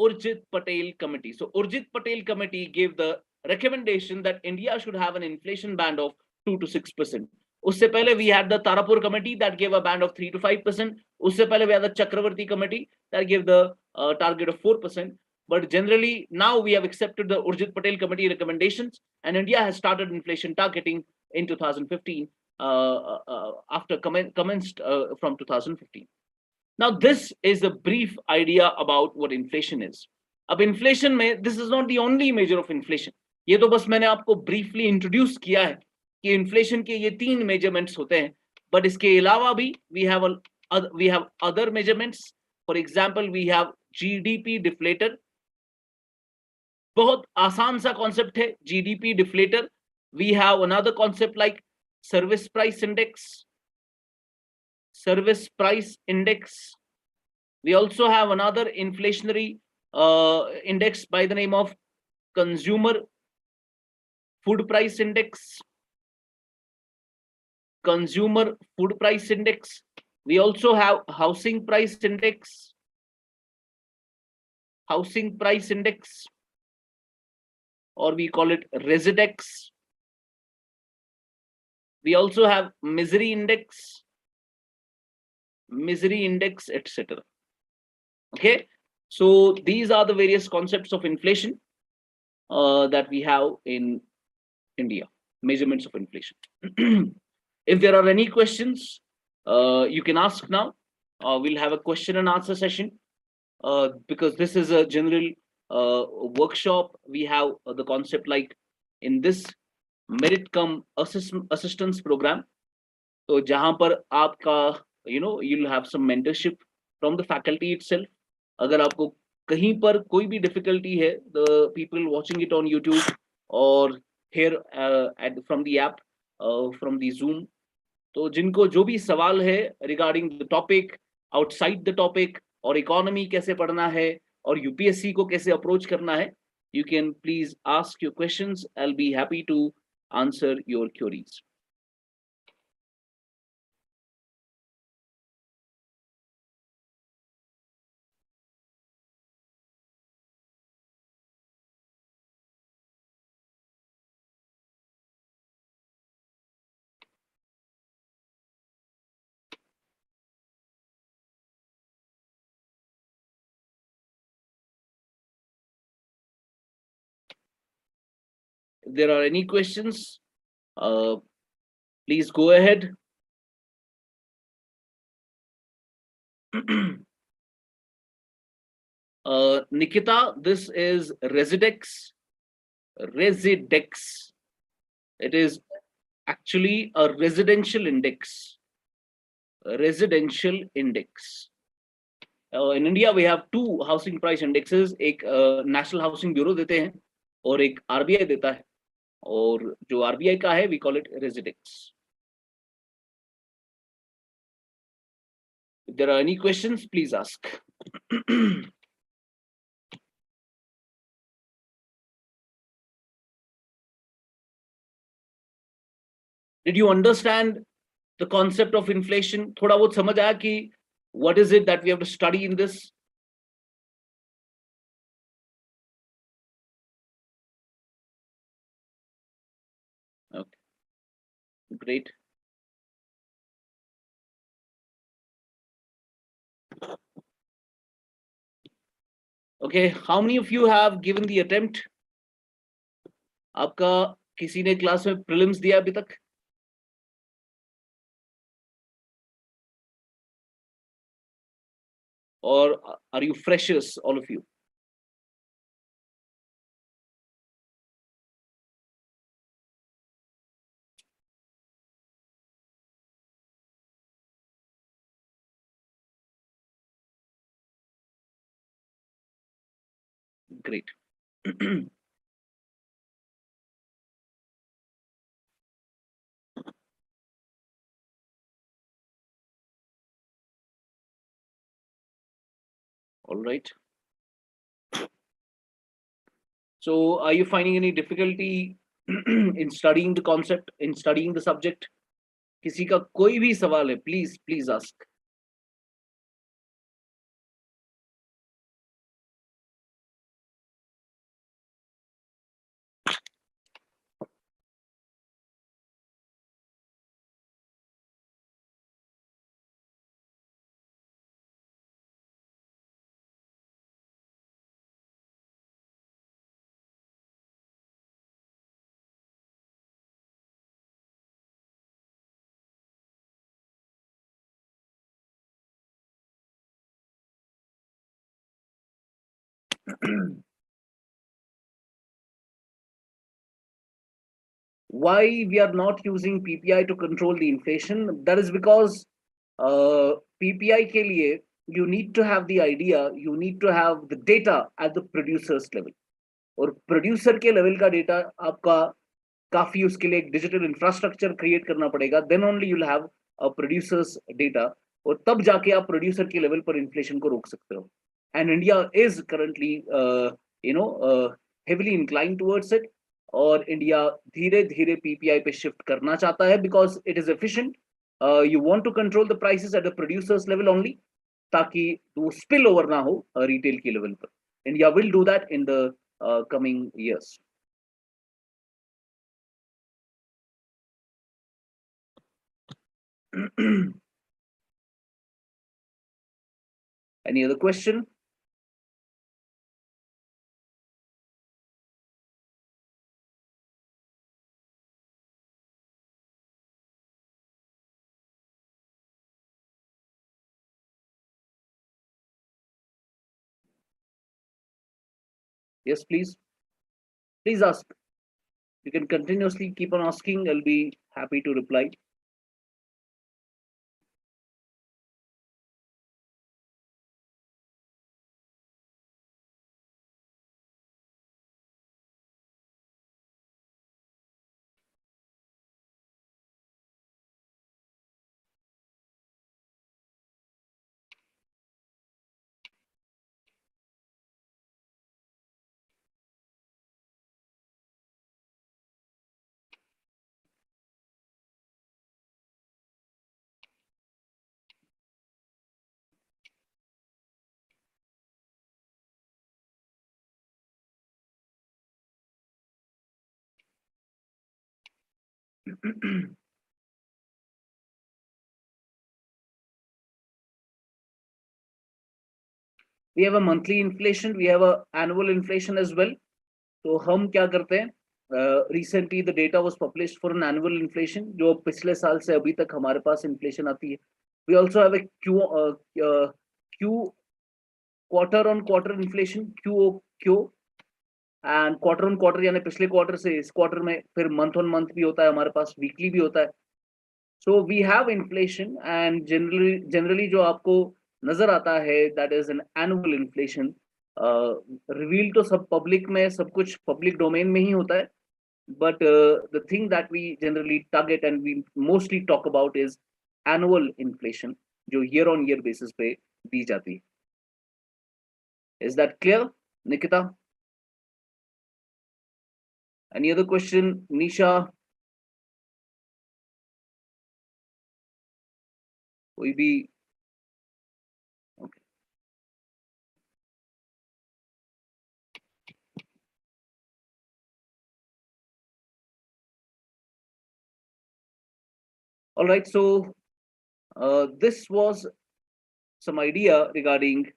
Urjit Patel Committee. So Urjit Patel Committee gave the recommendation that India should have an inflation band of 2 to 6%. उससे पहले we had the Tarapur Committee that gave a band of 3 to 5%. उससे पहले we had the Chakravarti Committee that gave the target of 4%. But generally now we have accepted the Urjit Patel Committee recommendations, and India has started inflation targeting in 2015 after commenced from 2015. Now this is a brief idea about what inflation is. अब inflation में this is not the only measure of inflation. ये तो बस मैंने आपको briefly introduce किया है कि inflation के ये 3 measurements होते हैं, but इसके अलावा भी we have other measurements. For example, we have GDP deflator. बहुत आसान सा concept है GDP deflator. We have another concept like service price index. Service price index. We also have another inflationary index by the name of consumer food price index. consumer food price index. We also have housing price index. Housing price index, or we call it Residex. We also have misery index, etc. Okay, so these are the various concepts of inflation that we have in India, measurements of inflation. If there are any questions, you can ask now. We'll have a question and answer session because this is a general workshop. We have the concept like in this merit cum assistance program. So जहाँ पर आपका you'll have some mentorship from the faculty itself. अगर आपको कहीं पर कोई भी difficulty है, the people watching it on YouTube or here from the app, from the Zoom, तो जिनको जो भी सवाल है regarding the topic, outside the topic, और economy कैसे पढ़ना है और UPSC को कैसे approach करना है, you can please ask your questions. I'll be happy to answer your queries. If there are any questions, please go ahead. Nikita, this is Residex. It is actually a residential index. In India, we have two housing price indexes. एक National Housing Bureau देते हैं और एक RBI देता है. और जो RBI का है, we call it Residex. If there are any questions, please ask. Did you understand the concept of inflation? थोड़ा बहुत समझ आया कि what is it that we have to study in this? Okay, great. Okay, how many of you have given the attempt? आपका किसी ने class में prelims दिया अभी तक? Or are you freshers, all of you? Great. All right. So are you finding any difficulty in studying the concept, in studying the subject? किसी का कोई भी सवाल है, please ask. Why we are not using PPI to control the inflation? That is because PPI के लिए you need to have the idea, you need to have the data at the producer's level. और producer के level का data आपका काफी उसके लिए एक digital infrastructure create करना पड़ेगा. Then only you'll have a producer's data. और तब जाके आप producer के level पर inflation को रोक सकते हो. And India is currently heavily inclined towards it. और इंडिया धीरे धीरे पीपीआई पे शिफ्ट करना चाहता है because it is efficient. You want to control the prices at the producers level only, ताकि वो स्पिल ओवर ना हो रिटेल के लेवल पर. India will do that in the coming years. Any other question? Yes, please. Please ask. You can continuously keep on asking. I'll be happy to reply. We have a monthly inflation, we have a annual inflation as well. तो हम क्या करते हैं, recently the data was published for an annual inflation जो पिछले साल से अभी तक हमारे पास inflation आती है. We also have a Q quarter on quarter inflation, QOQ, and quarter on quarter यानी पिछले क्वार्टर से इस क्वार्टर में, फिर मंथ ऑन मंथ भी होता है हमारे पास, वीकली भी होता है. So we have inflation and generally जो आपको नजर आता है that is an annual inflation. Reveal तो सब पब्लिक में, सब कुछ पब्लिक डोमेन में ही होता है, but the thing that we generally target and we mostly talk about is annual inflation, जो ईयर ऑन ईयर बेसिस पे दी जाती है. Is that clear, Nikita? Any other question, Nisha? कोई भी? Okay. All right. So this was some idea regarding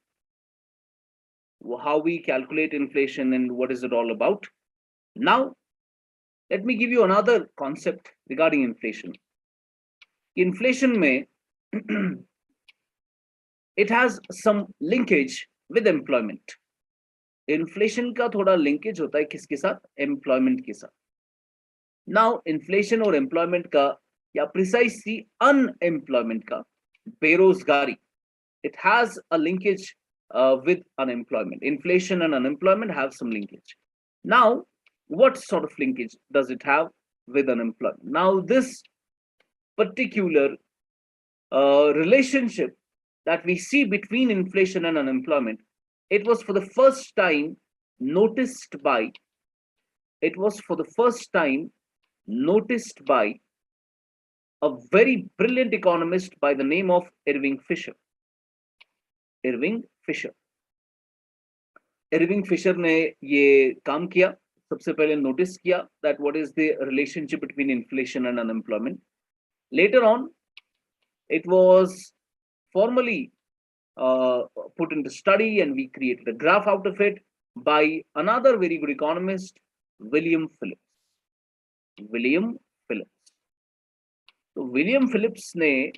how we calculate inflation and what is it all about. Now, let me give you another concept regarding inflation. Inflation may it has some linkage with employment. Inflation का थोड़ा linkage होता है किसके साथ? Employment के साथ. Now, inflation और employment का, या precisely unemployment का, बेरोजगारी, it has a linkage with unemployment. Inflation and unemployment have some linkage. Now, what sort of linkage does it have with unemployment? Now, this particular relationship that we see between inflation and unemployment, it was for the first time noticed by a very brilliant economist by the name of Irving Fisher. Irving Fisher ने ये काम किया, सबसे पहले notice किया that what is the relationship between inflation and unemployment. Later on, it was formally put into study and we created a graph out of it by another very good economist, William Phillips. So William Phillips ne,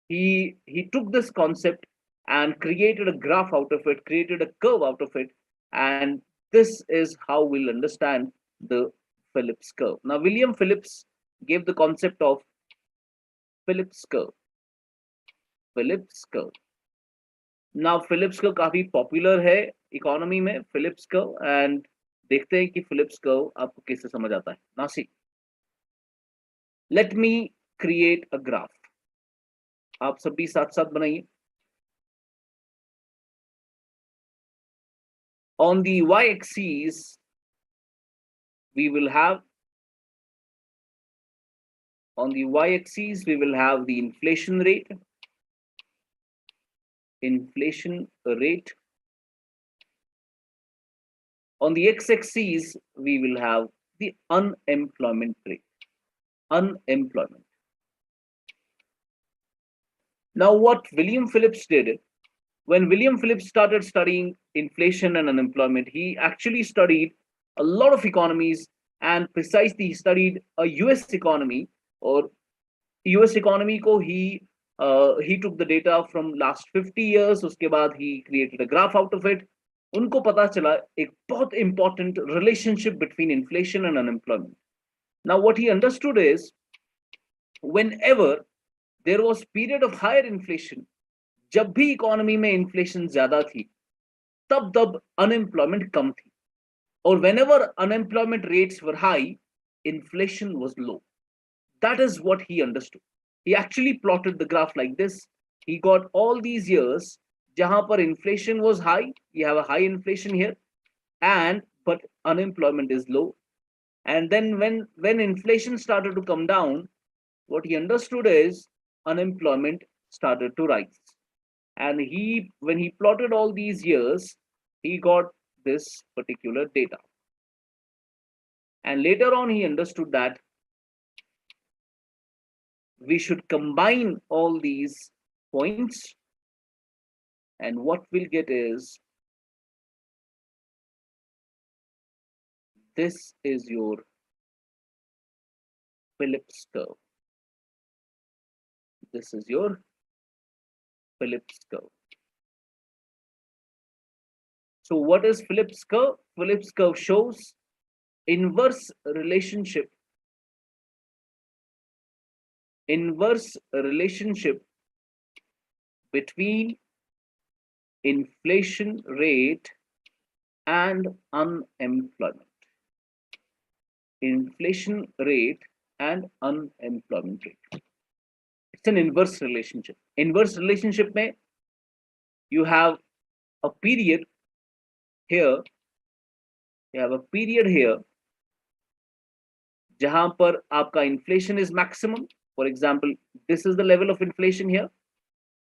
he took this concept and created a graph out of it, created a curve out of it, and this is how we'll understand the Phillips curve. Now, William Phillips gave the concept of Phillips curve. Now, Phillips curve काफी popular है economy में, Phillips curve, and देखते हैं कि Phillips curve आपको कैसे समझ आता है. Now, see, let me create a graph. आप सभी साथ साथ बनाइए. On the y-axis, we will have on the y-axis, we will have the inflation rate. On the x-axis, we will have the unemployment rate. Unemployment. Now, what William Phillips did, when William Phillips started studying inflation and unemployment, he actually studied a lot of economies, and precisely he studied a US economy, or US economy ko he took the data from last 50 years, uske baad he created a graph out of it. उनको पता चला एक बहुत important relationship between inflation and unemployment. Now what he understood is, whenever there was period of higher inflation, जब भी economy में inflation ज्यादा थी, तब अनएम्प्लॉयमेंट कम थी, और whenever unemployment rates were high, inflation was low. That is what he understood. He actually plotted the graph like this. He got all these years jahan par inflation was high, you have a high inflation here, and but unemployment is low. And then when inflation started to come down, what he understood is unemployment started to rise. And when he plotted all these years, he got this particular data. And later on, he understood that we should combine all these points, and what we'll get is, this is your Phillips curve. This is your Phillips curve. So what is Phillips curve? Phillips curve shows inverse relationship between inflation rate and unemployment. Inflation rate and unemployment rate. It's an inverse relationship. Inverse relationship mein you have a period here. You have a period here jahan par aapka inflation is maximum. For example, this is the level of inflation here,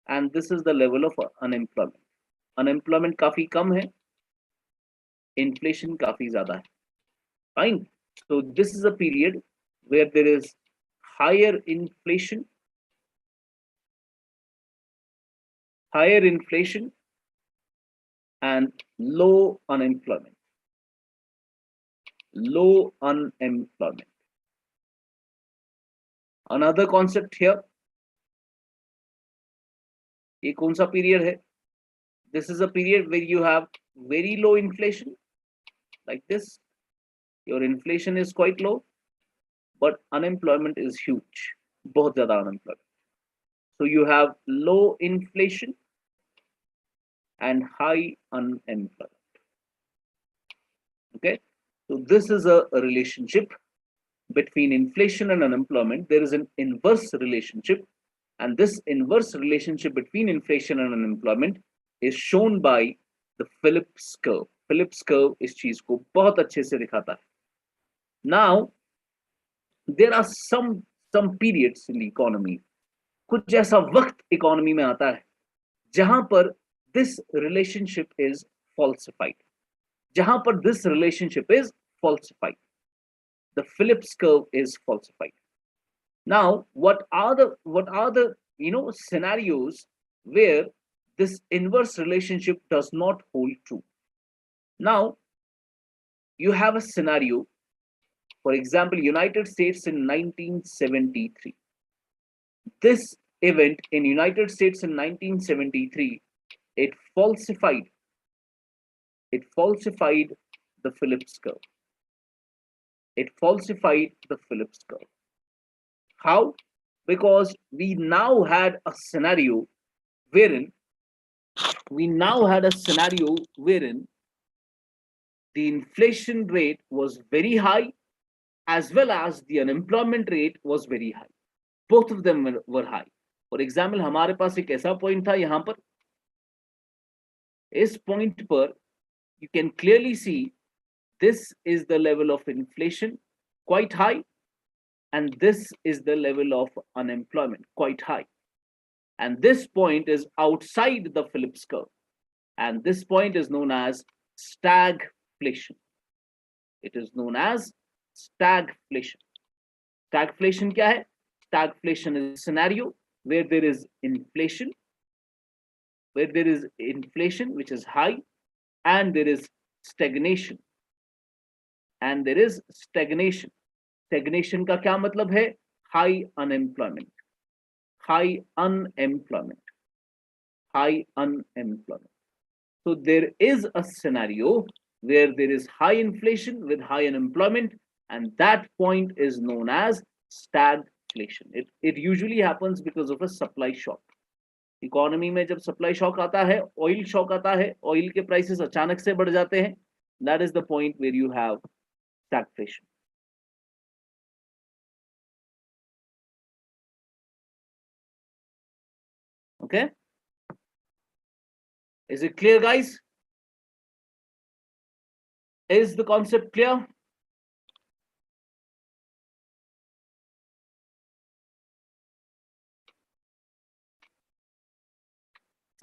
and this is the level of unemployment. Unemployment काफी कम है, inflation काफी ज़्यादा है. Fine. So this is a period where there is higher inflation and low unemployment. Low unemployment. Another concept here. ये कौन सा period है? This is a period where you have very low inflation, like this. Your inflation is quite low, but unemployment is huge. बहुत ज़्यादा unemployment. So you have low inflation and high unemployment. Okay, so this is a relationship between inflation and unemployment. There is an inverse relationship, and this inverse relationship between inflation and unemployment is shown by the Phillips curve. Phillips curve इस चीज को बहुत अच्छे से दिखाता है. Now there are some periods in the economy, कुछ ऐसा वक्त इकोनॉमी में आता है जहां पर this relationship is falsified. जहां पर this relationship is falsified. The Phillips curve is falsified. Now, what are the scenarios where this inverse relationship does not hold true? Now, you have a scenario, for example, United States in 1973. This event in United States in 1973, it falsified the Phillips curve. It falsified the Phillips curve. How? Because we now had a scenario wherein the inflation rate was very high, as well as the unemployment rate was very high. Both of them were high. For example, हमारे पास एक ऐसा point था यहाँ पर. इस point पर you can clearly see this is the level of inflation, quite high, and this is the level of unemployment, quite high. And this point is outside the Phillips curve. And this point is known as stagflation. It is known as stagflation. Stagflation kya hai? Stagflation is a scenario where there is inflation, which is high, and there is stagnation. And there is stagnation. Stagnation का क्या मतलब है? High unemployment. High unemployment. High unemployment. So there is a scenario where there is high inflation with high unemployment, and that point is known as stagflation. It usually happens because of a supply shock. Economy में जब supply shock आता है, oil shock आता है, oil के prices अचानक से बढ़ जाते हैं, that is the point where you have stagflation. Okay, is it clear, guys? Is the concept clear?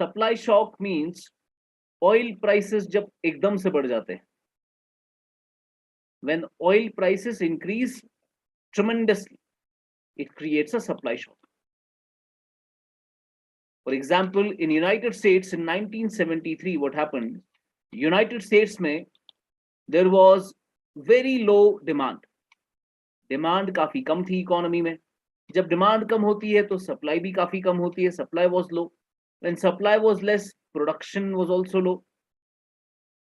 Supply shock means oil prices जब एकदम से बढ़ जाते हैं. When oil prices increase tremendously, it creates a supply shock. For example, in United States in 1973, what happened? United States में there was very low demand. Demand काफी कम थी economy में. जब demand कम होती है तो supply भी काफी कम होती है. Supply was low. When supply was less, production was also low.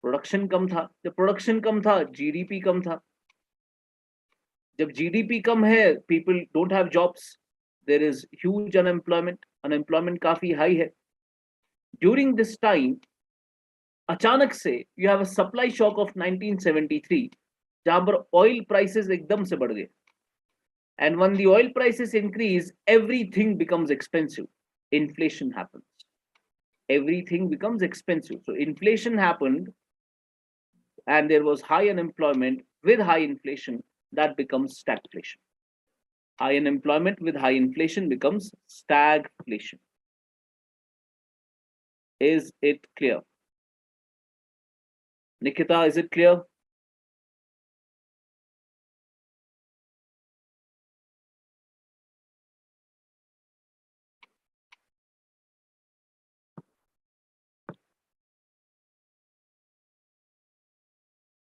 Production कम था. जब production कम था, GDP कम था. जब GDP कम है, people don't have jobs. There is huge unemployment. Unemployment काफी high है. During this time, अचानक से you have a supply shock of 1973, जहां पर oil prices एकदम से बढ़ गए. And when the oil prices increase, everything becomes expensive. Inflation happens. Everything becomes expensive. So inflation happened, and there was high unemployment with high inflation. That becomes stagflation. High unemployment with high inflation becomes stagflation. Is it clear? Nikita, is it clear?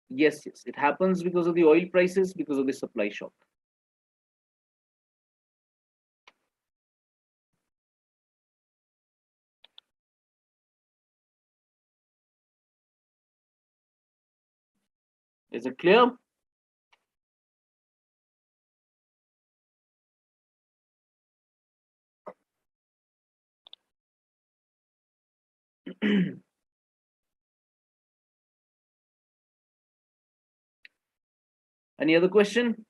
Yes, yes, it happens because of the oil prices, because of the supply shock. Is it clear? Any other question?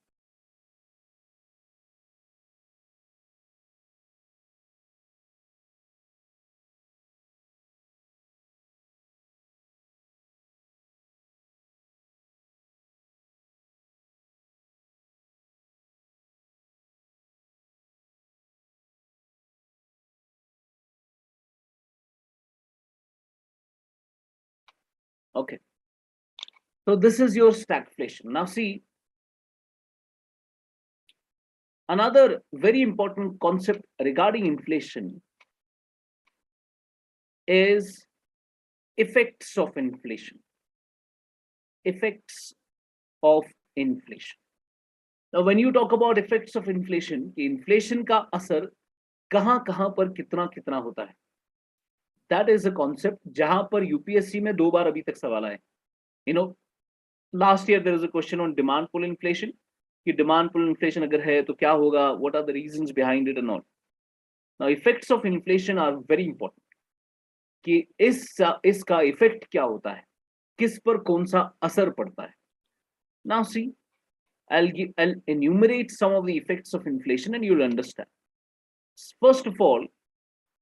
Okay. So this is your stagflation. Now see, another very important concept regarding inflation is effects of inflation. Effects of inflation. Now, when you talk about effects of inflation, कि inflation का असर कहाँ पर कितना कितना होता है, that is a concept जहां पर UPSC में 2 बार अभी तक सवाल आए. You know, last year there was a question on demand pull inflation. कि demand pull inflation अगर है तो क्या होगा? What are the reasons behind it and all? Now, effects of inflation are very important. कि इसका effect क्या होता है? किस पर कौन सा असर पड़ता है? Now see, I'll enumerate some of the effects of inflation and you'll understand. First of all,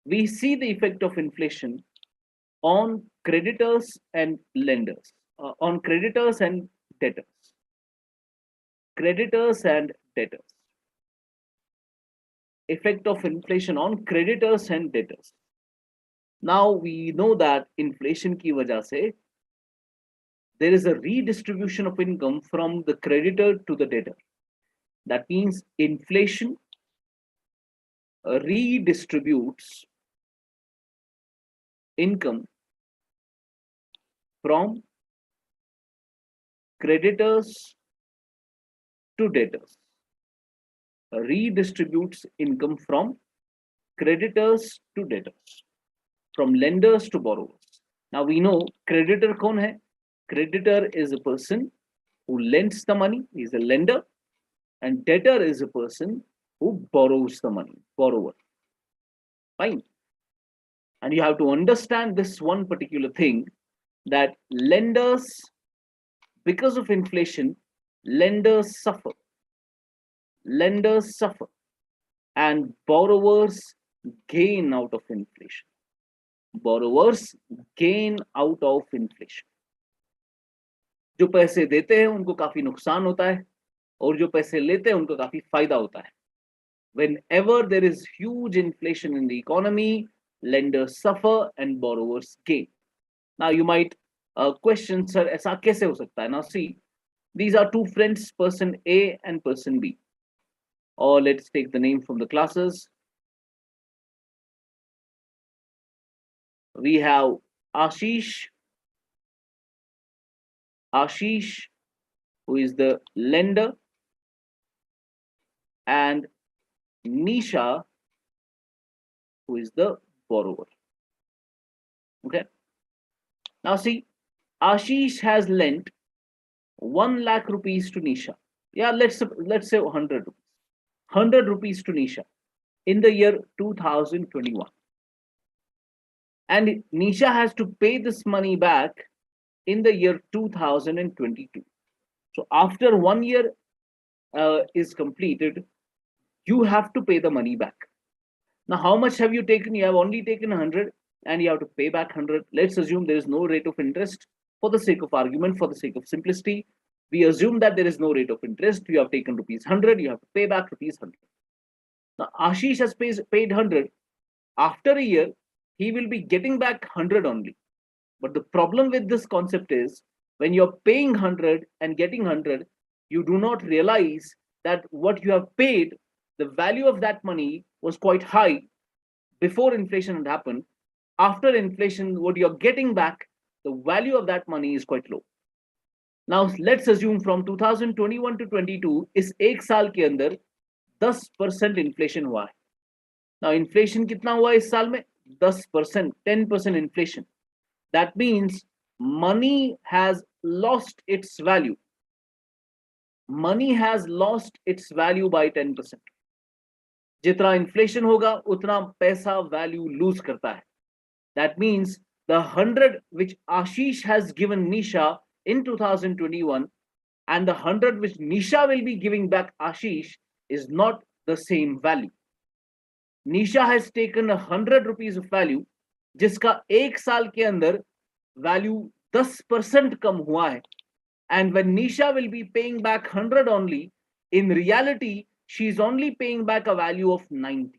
we see the effect of inflation on creditors and lenders, on creditors and debtors. Creditors and debtors. Effect of inflation on creditors and debtors. Now we know that inflation की वजह से there is a redistribution of income from the creditor to the debtor. That means inflation redistributes income from creditors to debtors. Redistributes income from creditors to debtors, from lenders to borrowers. Now we know creditor कौन है? Creditor is a person who lends the money, he is a lender, and debtor is a person who borrows the money, borrower. Fine. And you have to understand this one particular thing, that lenders, because of inflation, lenders suffer. Lenders suffer and borrowers gain out of inflation. Borrowers gain out of inflation. जो पैसे देते हैं उनको काफी नुकसान होता है और जो पैसे लेते हैं उनको काफी फायदा होता है. Whenever there is huge inflation in the economy, lenders suffer and borrowers gain. Now you might question, sir, ऐसा कैसे हो सकता है? Now see, these are two friends, person A and person B. Or let's take the name from the classes. We have Ashish, who is the lender, and Nisha, who is the borrower. Okay. Now see, Ashish has lent 1 lakh rupees to Nisha. Yeah, let's say 100 rupees. 100 rupees to Nisha in the year 2021. And Nisha has to pay this money back in the year 2022. So after 1 year is completed, you have to pay the money back. Now, how much have you taken? You have only taken 100 and you have to pay back 100. Let's assume there is no rate of interest. For the sake of argument, for the sake of simplicity, we assume that there is no rate of interest. You have taken rupees 100, you have to pay back rupees 100. Now, Ashish has paid 100. After a year, he will be getting back 100 only. But the problem with this concept is, when you're paying 100 and getting 100, you do not realize that what you have paid, the value of that money was quite high before inflation had happened. After inflation, what you're getting back, the value of that money is quite low. Now let's assume from 2021 to 22 इस एक साल के अंदर 10% inflation हुआ है. Now inflation कितना हुआ इस साल में? 10%, 10% inflation. That means money has lost its value. Money has lost its value by 10%. जितना inflation होगा उतना पैसा value lose करता है. That means the 100 which Ashish has given Nisha in 2021 and the 100 which Nisha will be giving back Ashish is not the same value. Nisha has taken 100 rupees of value, जिसका एक साल के अंदर value 10% कम हुआ है. And when Nisha will be paying back 100 only, in reality, she's only paying back a value of 90.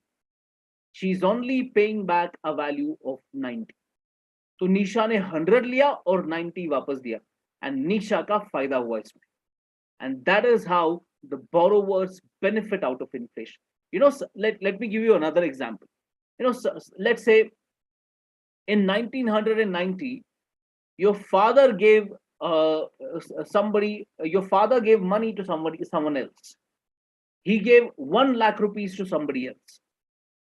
She's only paying back a value of 90. तो निशा ने 100 लिया और 90 वापस दिया, and निशा का फायदा हुआ इसमें. And that is how the borrowers benefit out of inflation. You know, let me give you another example. You know, let's say in 1990, your father gave your father gave money to someone else. He gave 1 lakh rupees to somebody else.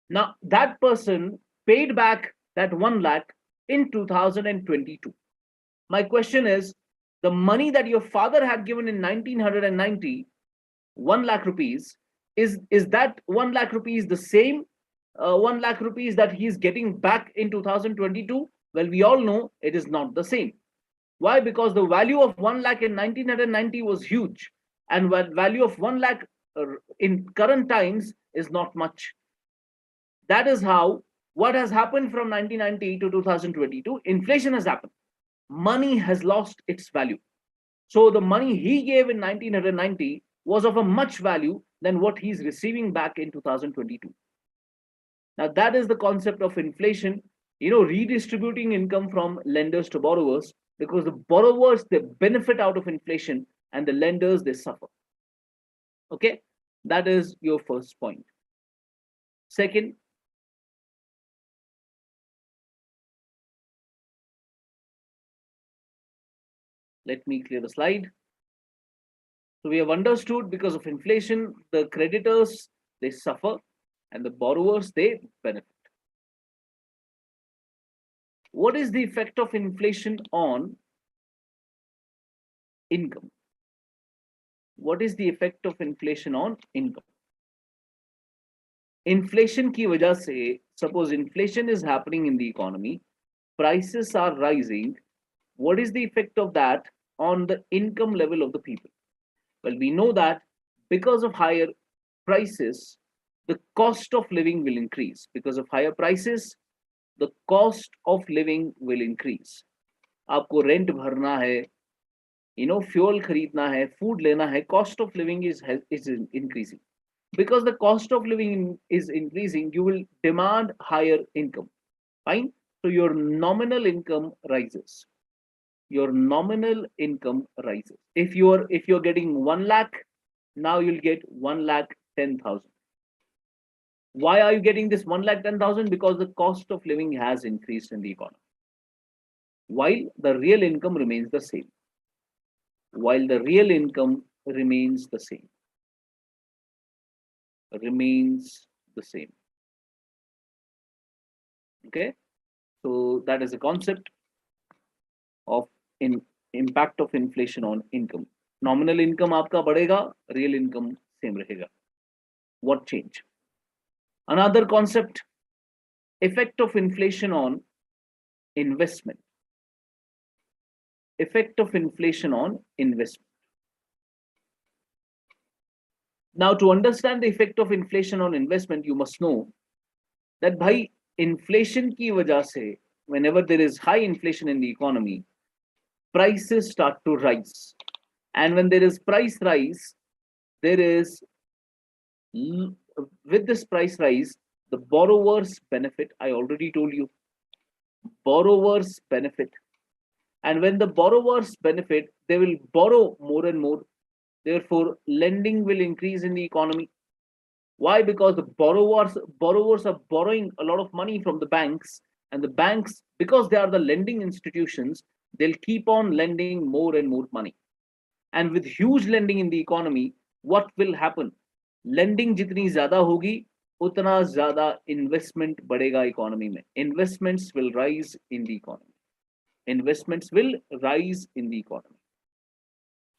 Now that person paid back that 1 lakh in 2022. My question is, the money that your father had given in 1990, 1 lakh rupees, is that 1 lakh rupees the same 1 lakh rupees that he is getting back in 2022? Well, we all know it is not the same. Why? Because the value of 1 lakh in 1990 was huge, and value of 1 lakh in current times is not much. That is how what has happened from 1990 to 2022, inflation has happened. Money has lost its value. So the money he gave in 1990 was of a much value than what he's receiving back in 2022. Now that is the concept of inflation, redistributing income from lenders to borrowers, because the borrowers, they benefit out of inflation and the lenders, they suffer. Okay, that is your first point. Second, let me clear the slide. So we have understood, because of inflation, the creditors, they suffer and the borrowers, they benefit. What is the effect of inflation on income? What is the effect of inflation on income? Inflation की वजह से, suppose inflation is happening in the economy, prices are rising. What is the effect of that on the income level of the people? Well, we know that because of higher prices, the cost of living will increase. Because of higher prices, the cost of living will increase. आपको rent भरना है, fuel खरीदना है, food लेना है, cost of living is increasing. Because the cost of living is increasing, you will demand higher income. Fine. So your nominal income rises. Your nominal income rises. If you're getting 1 lakh, now you'll get 1,10,000. Why are you getting this 1,10,000? Because the cost of living has increased in the economy, while the real income remains the same. While the real income remains the same. Remains the same. Okay, so that is the concept of impact of inflation on income. Nominal income आपका बढ़ेगा, real income same रहेगा. What change? Another concept, effect of inflation on investment. Effect of inflation on investment. Now, to understand the effect of inflation on investment, you must know that by inflation की वजह से, whenever there is high inflation in the economy, prices start to rise. And when there is price rise, there is, with this price rise, the borrowers benefit. I already told you, borrowers benefit. And when the borrowers benefit, they will borrow more and more. Therefore, lending will increase in the economy. Why? Because the borrowers are borrowing a lot of money from the banks, and the banks, because they are the lending institutions, they'll keep on lending more and more money. And with huge lending in the economy, what will happen? Lending jitni zyada hogi, utna zyada investment badega economy mein. Investments will rise in the economy. Investments will rise in the economy.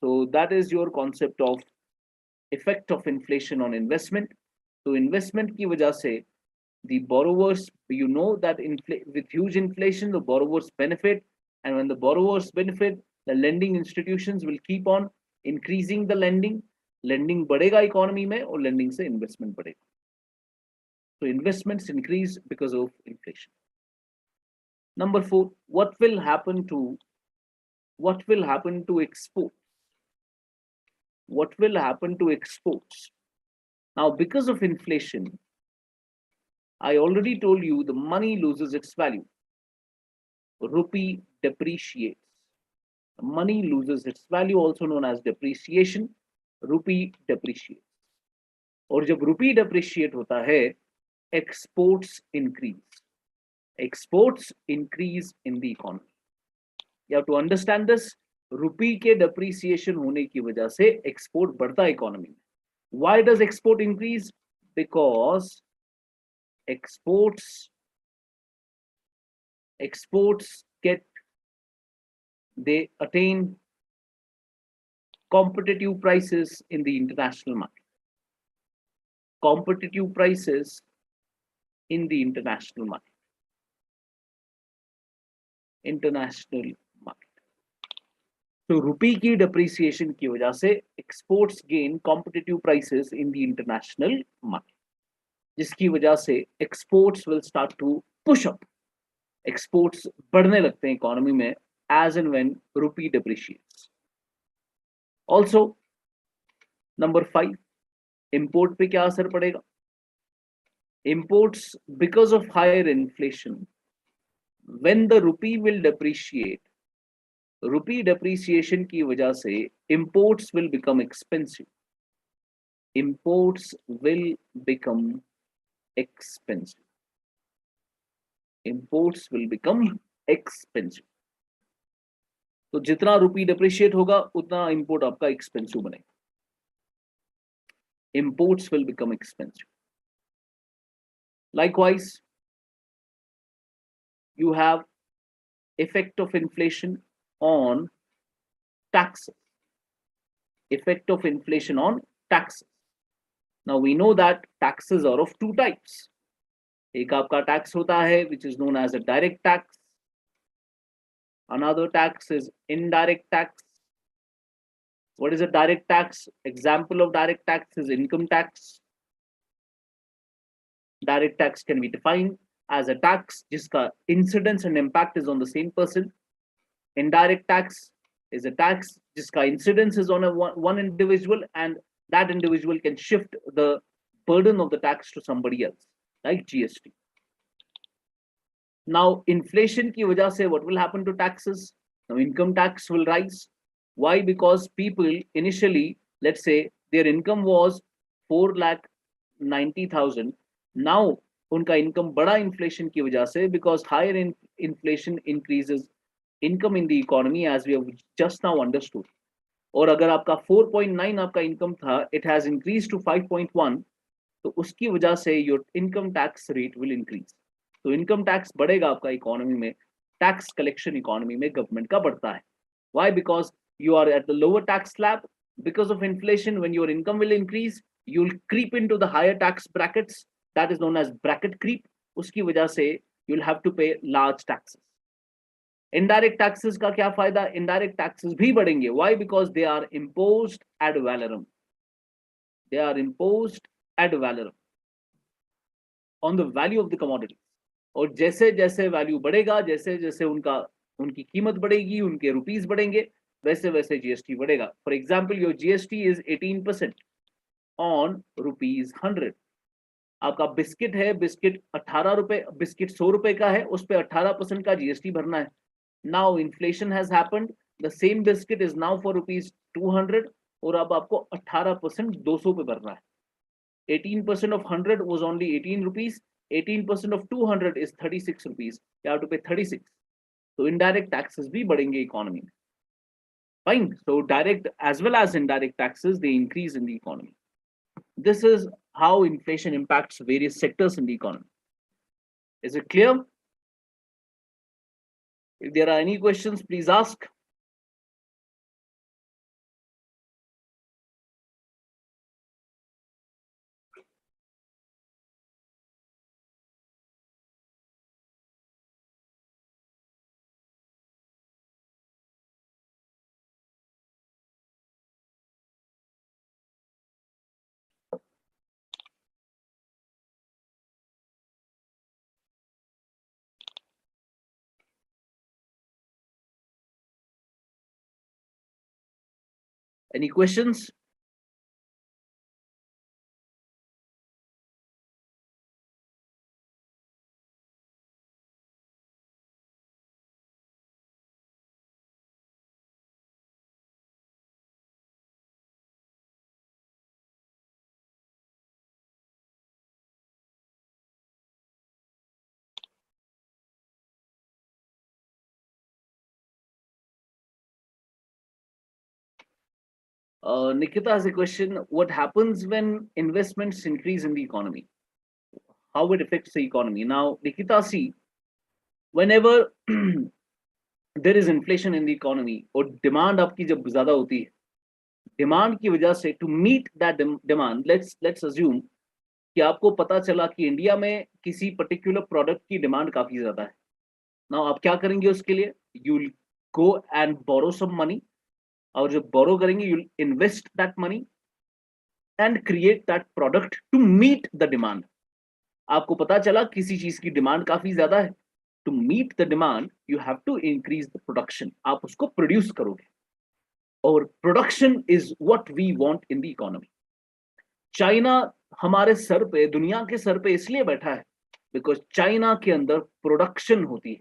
So that is your concept of effect of inflation on investment. So investment ki wajah se, the borrowers, you know that with huge inflation, the borrowers benefit. And when the borrowers benefit, the lending institutions will keep on increasing the lending. Lending badega economy mein, or lending se investment badega. So investments increase because of inflation. Number 4, what will happen to exports? What will happen to exports? Now, because of inflation, I already told you the money loses its value. Rupee depreciates. Money loses its value, also known as depreciation. Rupee depreciates. और जब rupee depreciate होता है, exports increase. Exports increase in the economy. You have to understand this. Rupee के depreciation होने की वजह से export बढ़ता है economy में. Why does export increase? Because exports they attain competitive prices in the international market. Competitive prices in the international market. International market. So rupee की depreciation की वजह से exports gain competitive prices in the international market, जिसकी वजह से exports will start to push up. Exports बढ़ने लगते हैं economy में as and when rupee depreciates. Also number 5, import पे क्या असर पड़ेगा? Imports because of higher inflation, when the rupee will depreciate, rupee depreciation की वजह से imports will become expensive, imports will become expensive, imports will become expensive. तो जितना रूपी डेप्रिशिएट होगा उतना इंपोर्ट आपका एक्सपेंसिव बनेगा, imports will become expensive. Likewise, you have effect of inflation on taxes. Effect of inflation on taxes. Now we know that taxes are of two types. एक आपका tax होता है which is known as a direct tax. Another tax is indirect tax. What is a direct tax? Example of direct tax is income tax. Direct tax can be defined as a tax जिसका incidence and impact is on the same person. Indirect tax is a tax जिसका incidence is on one individual and that individual can shift the burden of the tax to somebody else, like GST. Now inflation की वजह से what will happen to taxes? Now income tax will rise. Why? Because people initially, let's say their income was 4,90,000. Now उनका income बड़ा inflation की वजह से, because higher inflation increases income in the economy as we have just now understood. और अगर आपका 4.9 आपका income था, it has increased to 5.1, तो उसकी वजह से your income tax rate will increase. तो इनकम टैक्स बढ़ेगा आपका इकोनॉमी में, टैक्स कलेक्शन इकोनॉमी में गवर्नमेंट का बढ़ता है. Why? Because you are at the lower tax slab. Because of inflation, when your income will increase, you'll creep into the higher tax brackets. That is known as bracket creep. उसकी वजह से you'll have to pay large taxes. Indirect taxes का क्या फायदा? Indirect taxes भी बढ़ेंगे. Why? Because they are imposed ad valorem. They are imposed ad valorem on the value of the commodity. और जैसे जैसे वैल्यू बढ़ेगा, जैसे जैसे उनकी कीमत बढ़ेगी, उनके रुपीस बढ़ेंगे, वैसे वैसे जीएसटी बढ़ेगा. For example, your GST is 18% on ₹100. आपका बिस्किट है, बिस्किट 18 रुपए, बिस्किट 100 रुपए का है, उस पर 18% का जीएसटी भरना है. Now inflation has happened, the same biscuit is now for ₹200 और अब आपको 18% 200 पे भरना है. 18% of 100 was only 18 rupees. 18% of 200 is 36 rupees. You have to pay 36. So indirect taxes भी बढ़ेंगे economy में. Fine. So direct as well as indirect taxes, they increase in the economy. This is how inflation impacts various sectors in the economy. Is it clear? If there are any questions, please ask. Any questions? Nikita has a question. What happens when investments increase in the economy? How it affects the economy? Now, Nikita, see, whenever there is inflation in the economy और demand आपकी जब ज़्यादा होती है, demand की वजह से to meet that demand, let's assume कि आपको पता चला कि इंडिया में किसी पर्टिकुलर प्रोडक्ट की डिमांड काफी ज्यादा है. नाउ आप क्या करेंगे उसके लिए? You'll go and borrow some money, और जब borrow करेंगे you'll invest that money and create that product to meet the demand. आपको पता चला किसी चीज की डिमांड काफी ज्यादा है, to meet the demand you have to increase the production. आप उसको प्रोड्यूस करोगे. और production is what we want in the economy. China हमारे सर पे, दुनिया के सर पे इसलिए बैठा है बिकॉज चाइना के अंदर प्रोडक्शन होती है.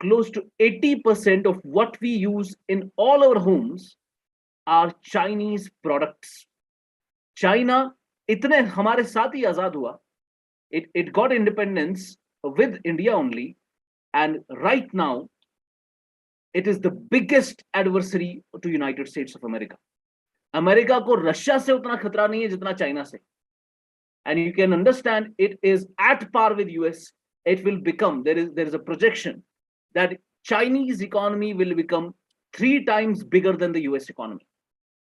Close to 80% of what we use in all our homes are Chinese products. China इतने हमारे साथ ही आजाद हुआ. It got independence with India only, and right now it is the biggest adversary to United States of America. America को Russia से उतना खतरा नहीं है जितना चाइना से. And you can understand it is at par with US. It will become, there is a projection that Chinese economy will become 3 times bigger than the US economy.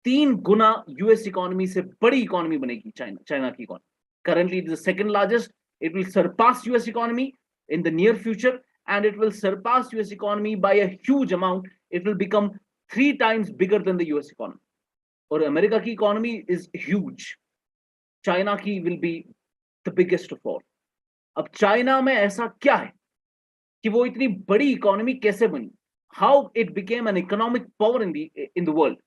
3 Guna US economy से बड़ी economy बनेगी China की economy. Currently it is the second largest. It will surpass US economy in the near future, and it will surpass US economy by a huge amount. It will become 3 times bigger than the US economy. और America की economy is huge. China की will be the biggest of all. अब China में ऐसा क्या है कि वो इतनी बड़ी इकोनॉमी कैसे बनी? How it became an economic power in the world?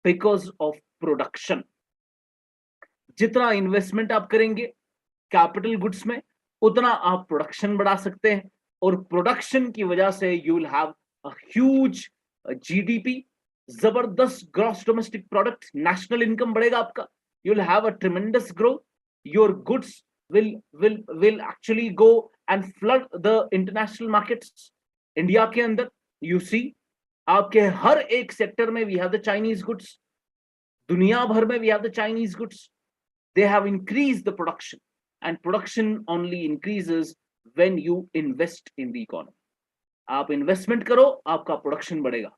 Because of production. जितना इन्वेस्टमेंट आप करेंगे कैपिटल गुड्स में, उतना आप प्रोडक्शन बढ़ा सकते हैं, और प्रोडक्शन की वजह से you will have a huge GDP, जबरदस्त gross domestic product, national income बढ़ेगा आपका. You will have a tremendous growth. Your goods will actually go and flood the international markets. India के अंदर you see आपके हर एक सेक्टर में we have the Chinese goods. दुनिया भर में we have the Chinese goods. They have increased the production, and production only increases when you invest in the economy. आप investment करो, आपका प्रोडक्शन बढ़ेगा.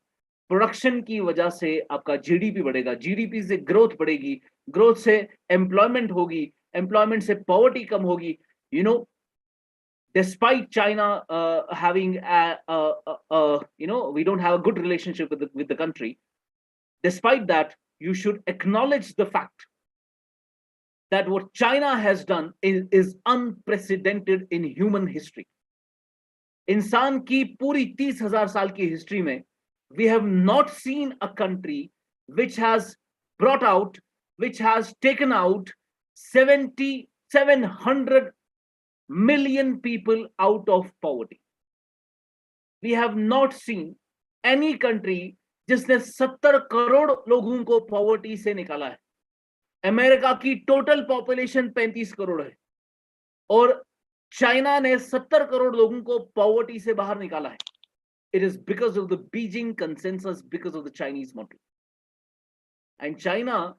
प्रोडक्शन की वजह से आपका जीडीपी बढ़ेगा, जीडीपी से ग्रोथ बढ़ेगी, ग्रोथ से एम्प्लॉयमेंट होगी, एम्प्लॉयमेंट से पॉवर्टी कम होगी. You know, despite China having we don't have a good relationship with the country, despite that you should acknowledge the fact that what China has done is unprecedented in human history. इंसान की पूरी 30,000 साल की history में we have not seen a country which has brought out, which has taken out 700 million people out of poverty. We have not seen any country जिसने 70 करोड़ लोगों को poverty से निकाला है. अमेरिका की टोटल पॉपुलेशन 35 करोड़ है, और चाइना ने 70 करोड़ लोगों को पॉवर्टी से बाहर निकाला है. It is because of the Beijing consensus, because of the Chinese model. And China,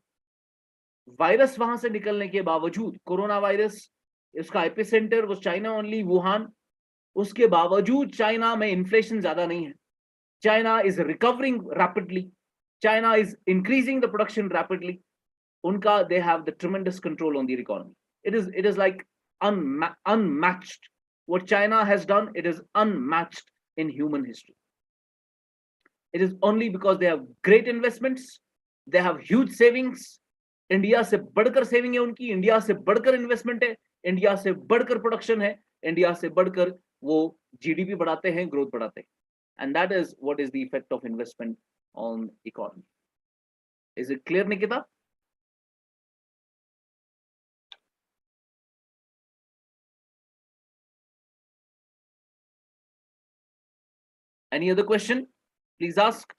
virus वहां से निकलने के बावजूद, कोरोना वायरस, इसका एपिसेंटर वो चाइना ओनली, वुहान, उसके बावजूद चाइना में इन्फ्लेशन ज्यादा नहीं है. China is recovering rapidly. China is increasing the production rapidly. उनका, they have the tremendous control on the economy. It is like unmatched. What China has done, it is unmatched in human history. It is only because they have great investments, they have huge savings. India से बढ़कर saving है उनकी, India से बढ़कर investment है, India से बढ़कर production है, इंडिया से बढ़कर वो जीडीपी बढ़ाते हैं, ग्रोथ बढ़ाते हैं. And that is what is the effect of investment on economy. Is it clear, Nikita? Any other question? Please ask.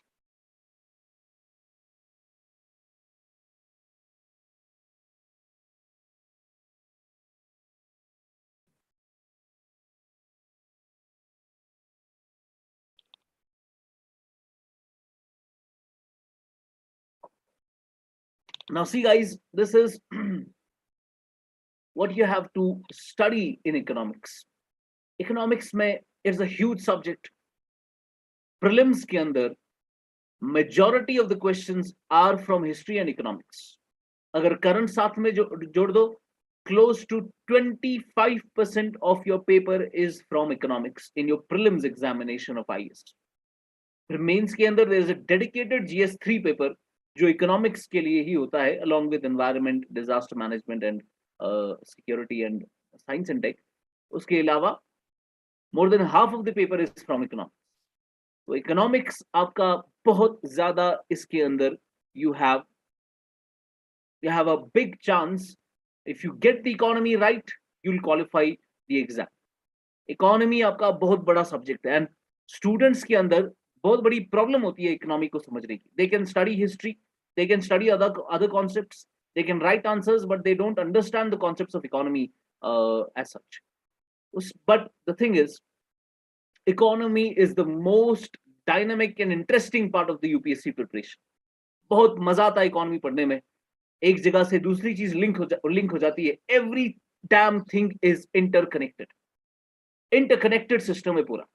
Now see guys, this is what you have to study in economics. Economics में it's a huge subject. Prelims के अंदर majority of the questions are from history and economics. अगर current साथ में जोड़ दो, close to 25% of your paper is from economics in your prelims examination of IAS. फिर mains के अंदर there is a dedicated GS3 paper जो economics के लिए ही होता है, along with environment, disaster management and security and science and tech. उसके अलावा more than half of the paper is from economics. तो इकोनॉमिक्स आपका बहुत ज्यादा इसके अंदर you have a big chance. If you get the economy right, you'll qualify the exam. Economy आपका बहुत बड़ा सब्जेक्ट है एंड स्टूडेंट्स के अंदर बहुत बड़ी प्रॉब्लम होती है इकोनॉमी को समझने की. They can study history, they can study other concepts, they can write answers, but they don't understand the concepts of economy as such. But the thing is, economy is the most dynamic and interesting part of the UPSC preparation. बहुत मजा आता है economy पढ़ने में. एक जगह से दूसरी चीज लिंक हो जाती है. Every damn thing is interconnected system है पूरा.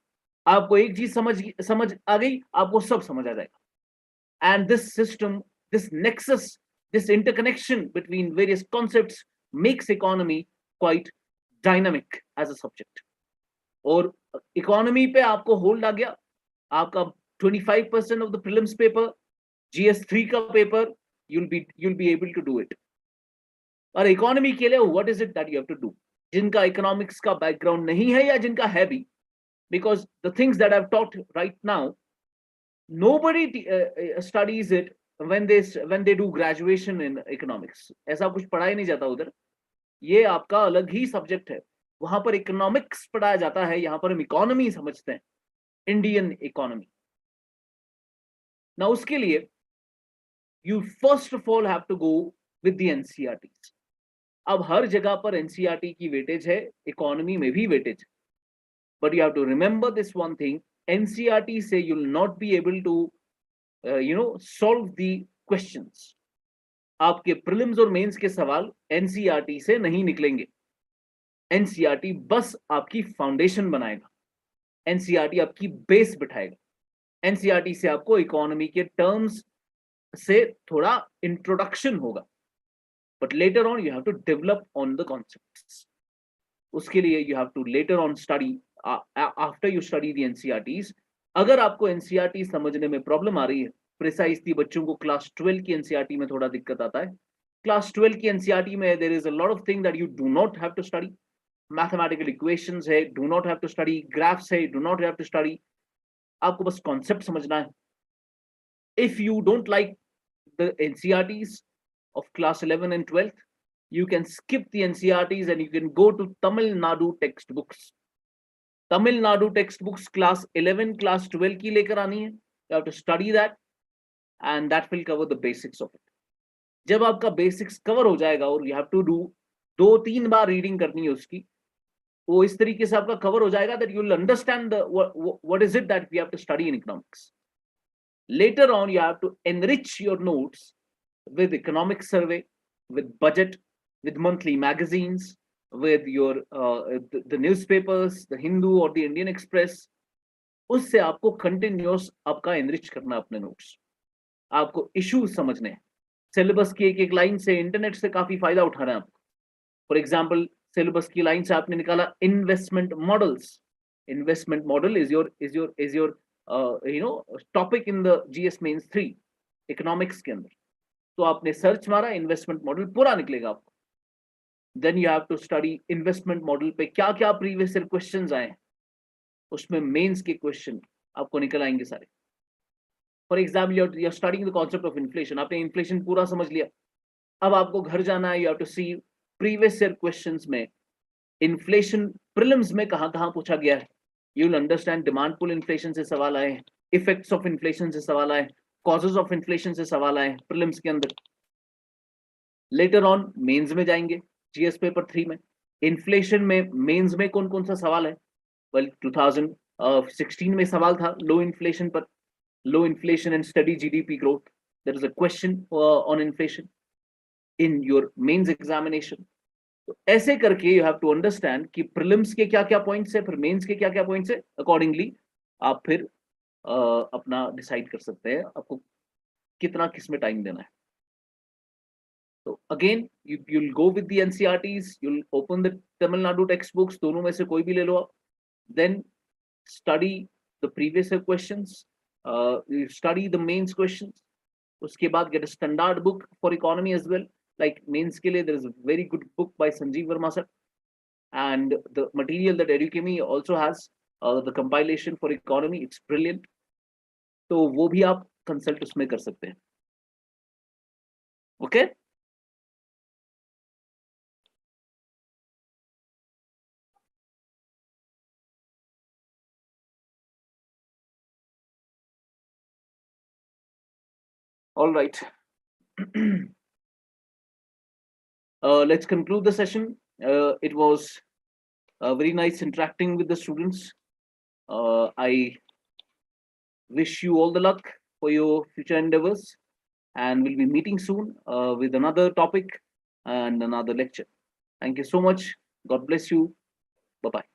आपको एक चीज समझ आ गई, आपको सब समझ आ जाएगा. And this system, this nexus, this interconnection between various concepts makes economy quite dynamic as a subject. और इकोनॉमी पे आपको होल्ड आ गया, आपका 25% of the prelims paper, GS3 का paper, you'll be able to do it. और economy के लिए what is it that you have to do? जिनका इकोनॉमिक्स का बैकग्राउंड नहीं है या जिनका है भी, because the things that I've taught right now, nobody studies it when they do graduation in economics. ऐसा कुछ पढ़ाया नहीं जाता उधर. ये आपका अलग ही सब्जेक्ट है. वहां पर इकोनॉमिक्स पढ़ाया जाता है, यहाँ पर हम इकोनॉमी समझते हैं, इंडियन इकोनॉमी. ना उसके लिए you first of all have to go with the NCERTs. अब हर जगह पर NCERT की वेटेज है, इकोनॉमी में भी वेटेज है. But you have to remember this one thing, NCERT say you'll not be able to solve the questions. आपके prelims और मेंस के सवाल NCERT से नहीं निकलेंगे. NCERT बस आपकी फाउंडेशन बनाएगा, NCERT आपकी बेस बिठाएगा. NCERT से आपको इकोनॉमी के टर्म्स से थोड़ा इंट्रोडक्शन होगा, but later on you have to develop on the concepts. उसके लिए you have to later on study after you study the NCERTs. अगर आपको NCERT समझने में प्रॉब्लम आ रही है, प्रिसाइसली बच्चों को क्लास 12 की NCERT में थोड़ा दिक्कत आता है. क्लास 12 की NCERT में there is a lot of thing that you do not have to study. Mathematical equations है, do not have to study. Graphs है, do not have to study. आपको बस कॉन्सेप्ट समझना है. If you don't like the NCERTs of class 11 and 12th, you can skip the NCERTs and you can go to Tamil Nadu textbooks. Tamil Nadu textbooks class 11, class 12 की लेकर आनी है. You have to study that and that will cover the basics of it. जब आपका basics cover हो जाएगा और you have to do 2-3 bar reading करनी है उसकी, वो इस तरीके से आपका कवर हो जाएगा that you will understand what is it that we have to study in economics. Later on, you have to enrich your notes with economic survey, with budget, with monthly magazines, with your the newspapers, the Hindu or the Indian Express. उससे आपको continuous आपका enrich करना अपने notes. आपको issues समझने हैं. Syllabus की एक लाइन से, इंटरनेट से काफी फायदा उठाना है आपको. फॉर एग्जाम्पल, सिलेबस की लाइन से आपने निकाला investment models. Investment model is your topic in the GS Mains 3 economics के अंदर. तो आपने सर्च मारा, इन्वेस्टमेंट मॉडल पूरा निकलेगा आपको. Then you have to study investment model पे क्या क्या प्रीवियस ईयर क्वेश्चंस आए, उसमें मेंस के क्वेश्चन आपको निकल आएंगे सारे. For example, you are studying the concept of inflation. आपने इन्फ्लेशन पूरा समझ लिया. अब आपको घर जाना है, you have to see previous year questions में इन्फ्लेशन प्रीलिम्स में कहां पूछा गया है. You will understand demand pull inflation से सवाल आए हैं, इफेक्ट्स ऑफ इन्फ्लेशन से सवाल आए, कॉजेज ऑफ इन्फ्लेशन से सवाल आए प्रीलिम्स के अंदर. लेटर ऑन मेंस में जाएंगे, GS पेपर 3 में इन्फ्लेशन में मेंस में कौन कौन सा सवाल है. वेल 2016 में सवाल था लो इन्फ्लेशन पर, low inflation and study GDP growth. There is a question on inflation in your mains examination. तो ऐसे करके यू हैव टू अंडरस्टैंड कि प्रीलिम्स के क्या क्या पॉइंट्स है, फिर मेंस के क्या क्या पॉइंट्स है. अकॉर्डिंगली आप फिर अपना डिसाइड कर सकते हैं आपको कितना किसमें टाइम देना है. तो again you will go with the NCERTs, you will open the Tamil Nadu text books, दोनों में से कोई भी ले लो आप. Then study the previous year questions, study the mains questions. उसके बाद get a standard book for economy as well. Like mains के लिए there is a very good book by Sanjeev Verma sir, and the material that Edukemy also has, the compilation for economy, it's brilliant. तो वो भी आप consult उसमें कर सकते हैं. Okay. All right. Let's conclude the session. It was very nice interacting with the students. I wish you all the luck for your future endeavors, and we'll be meeting soon with another topic and another lecture. Thank you so much. God bless you. Bye bye.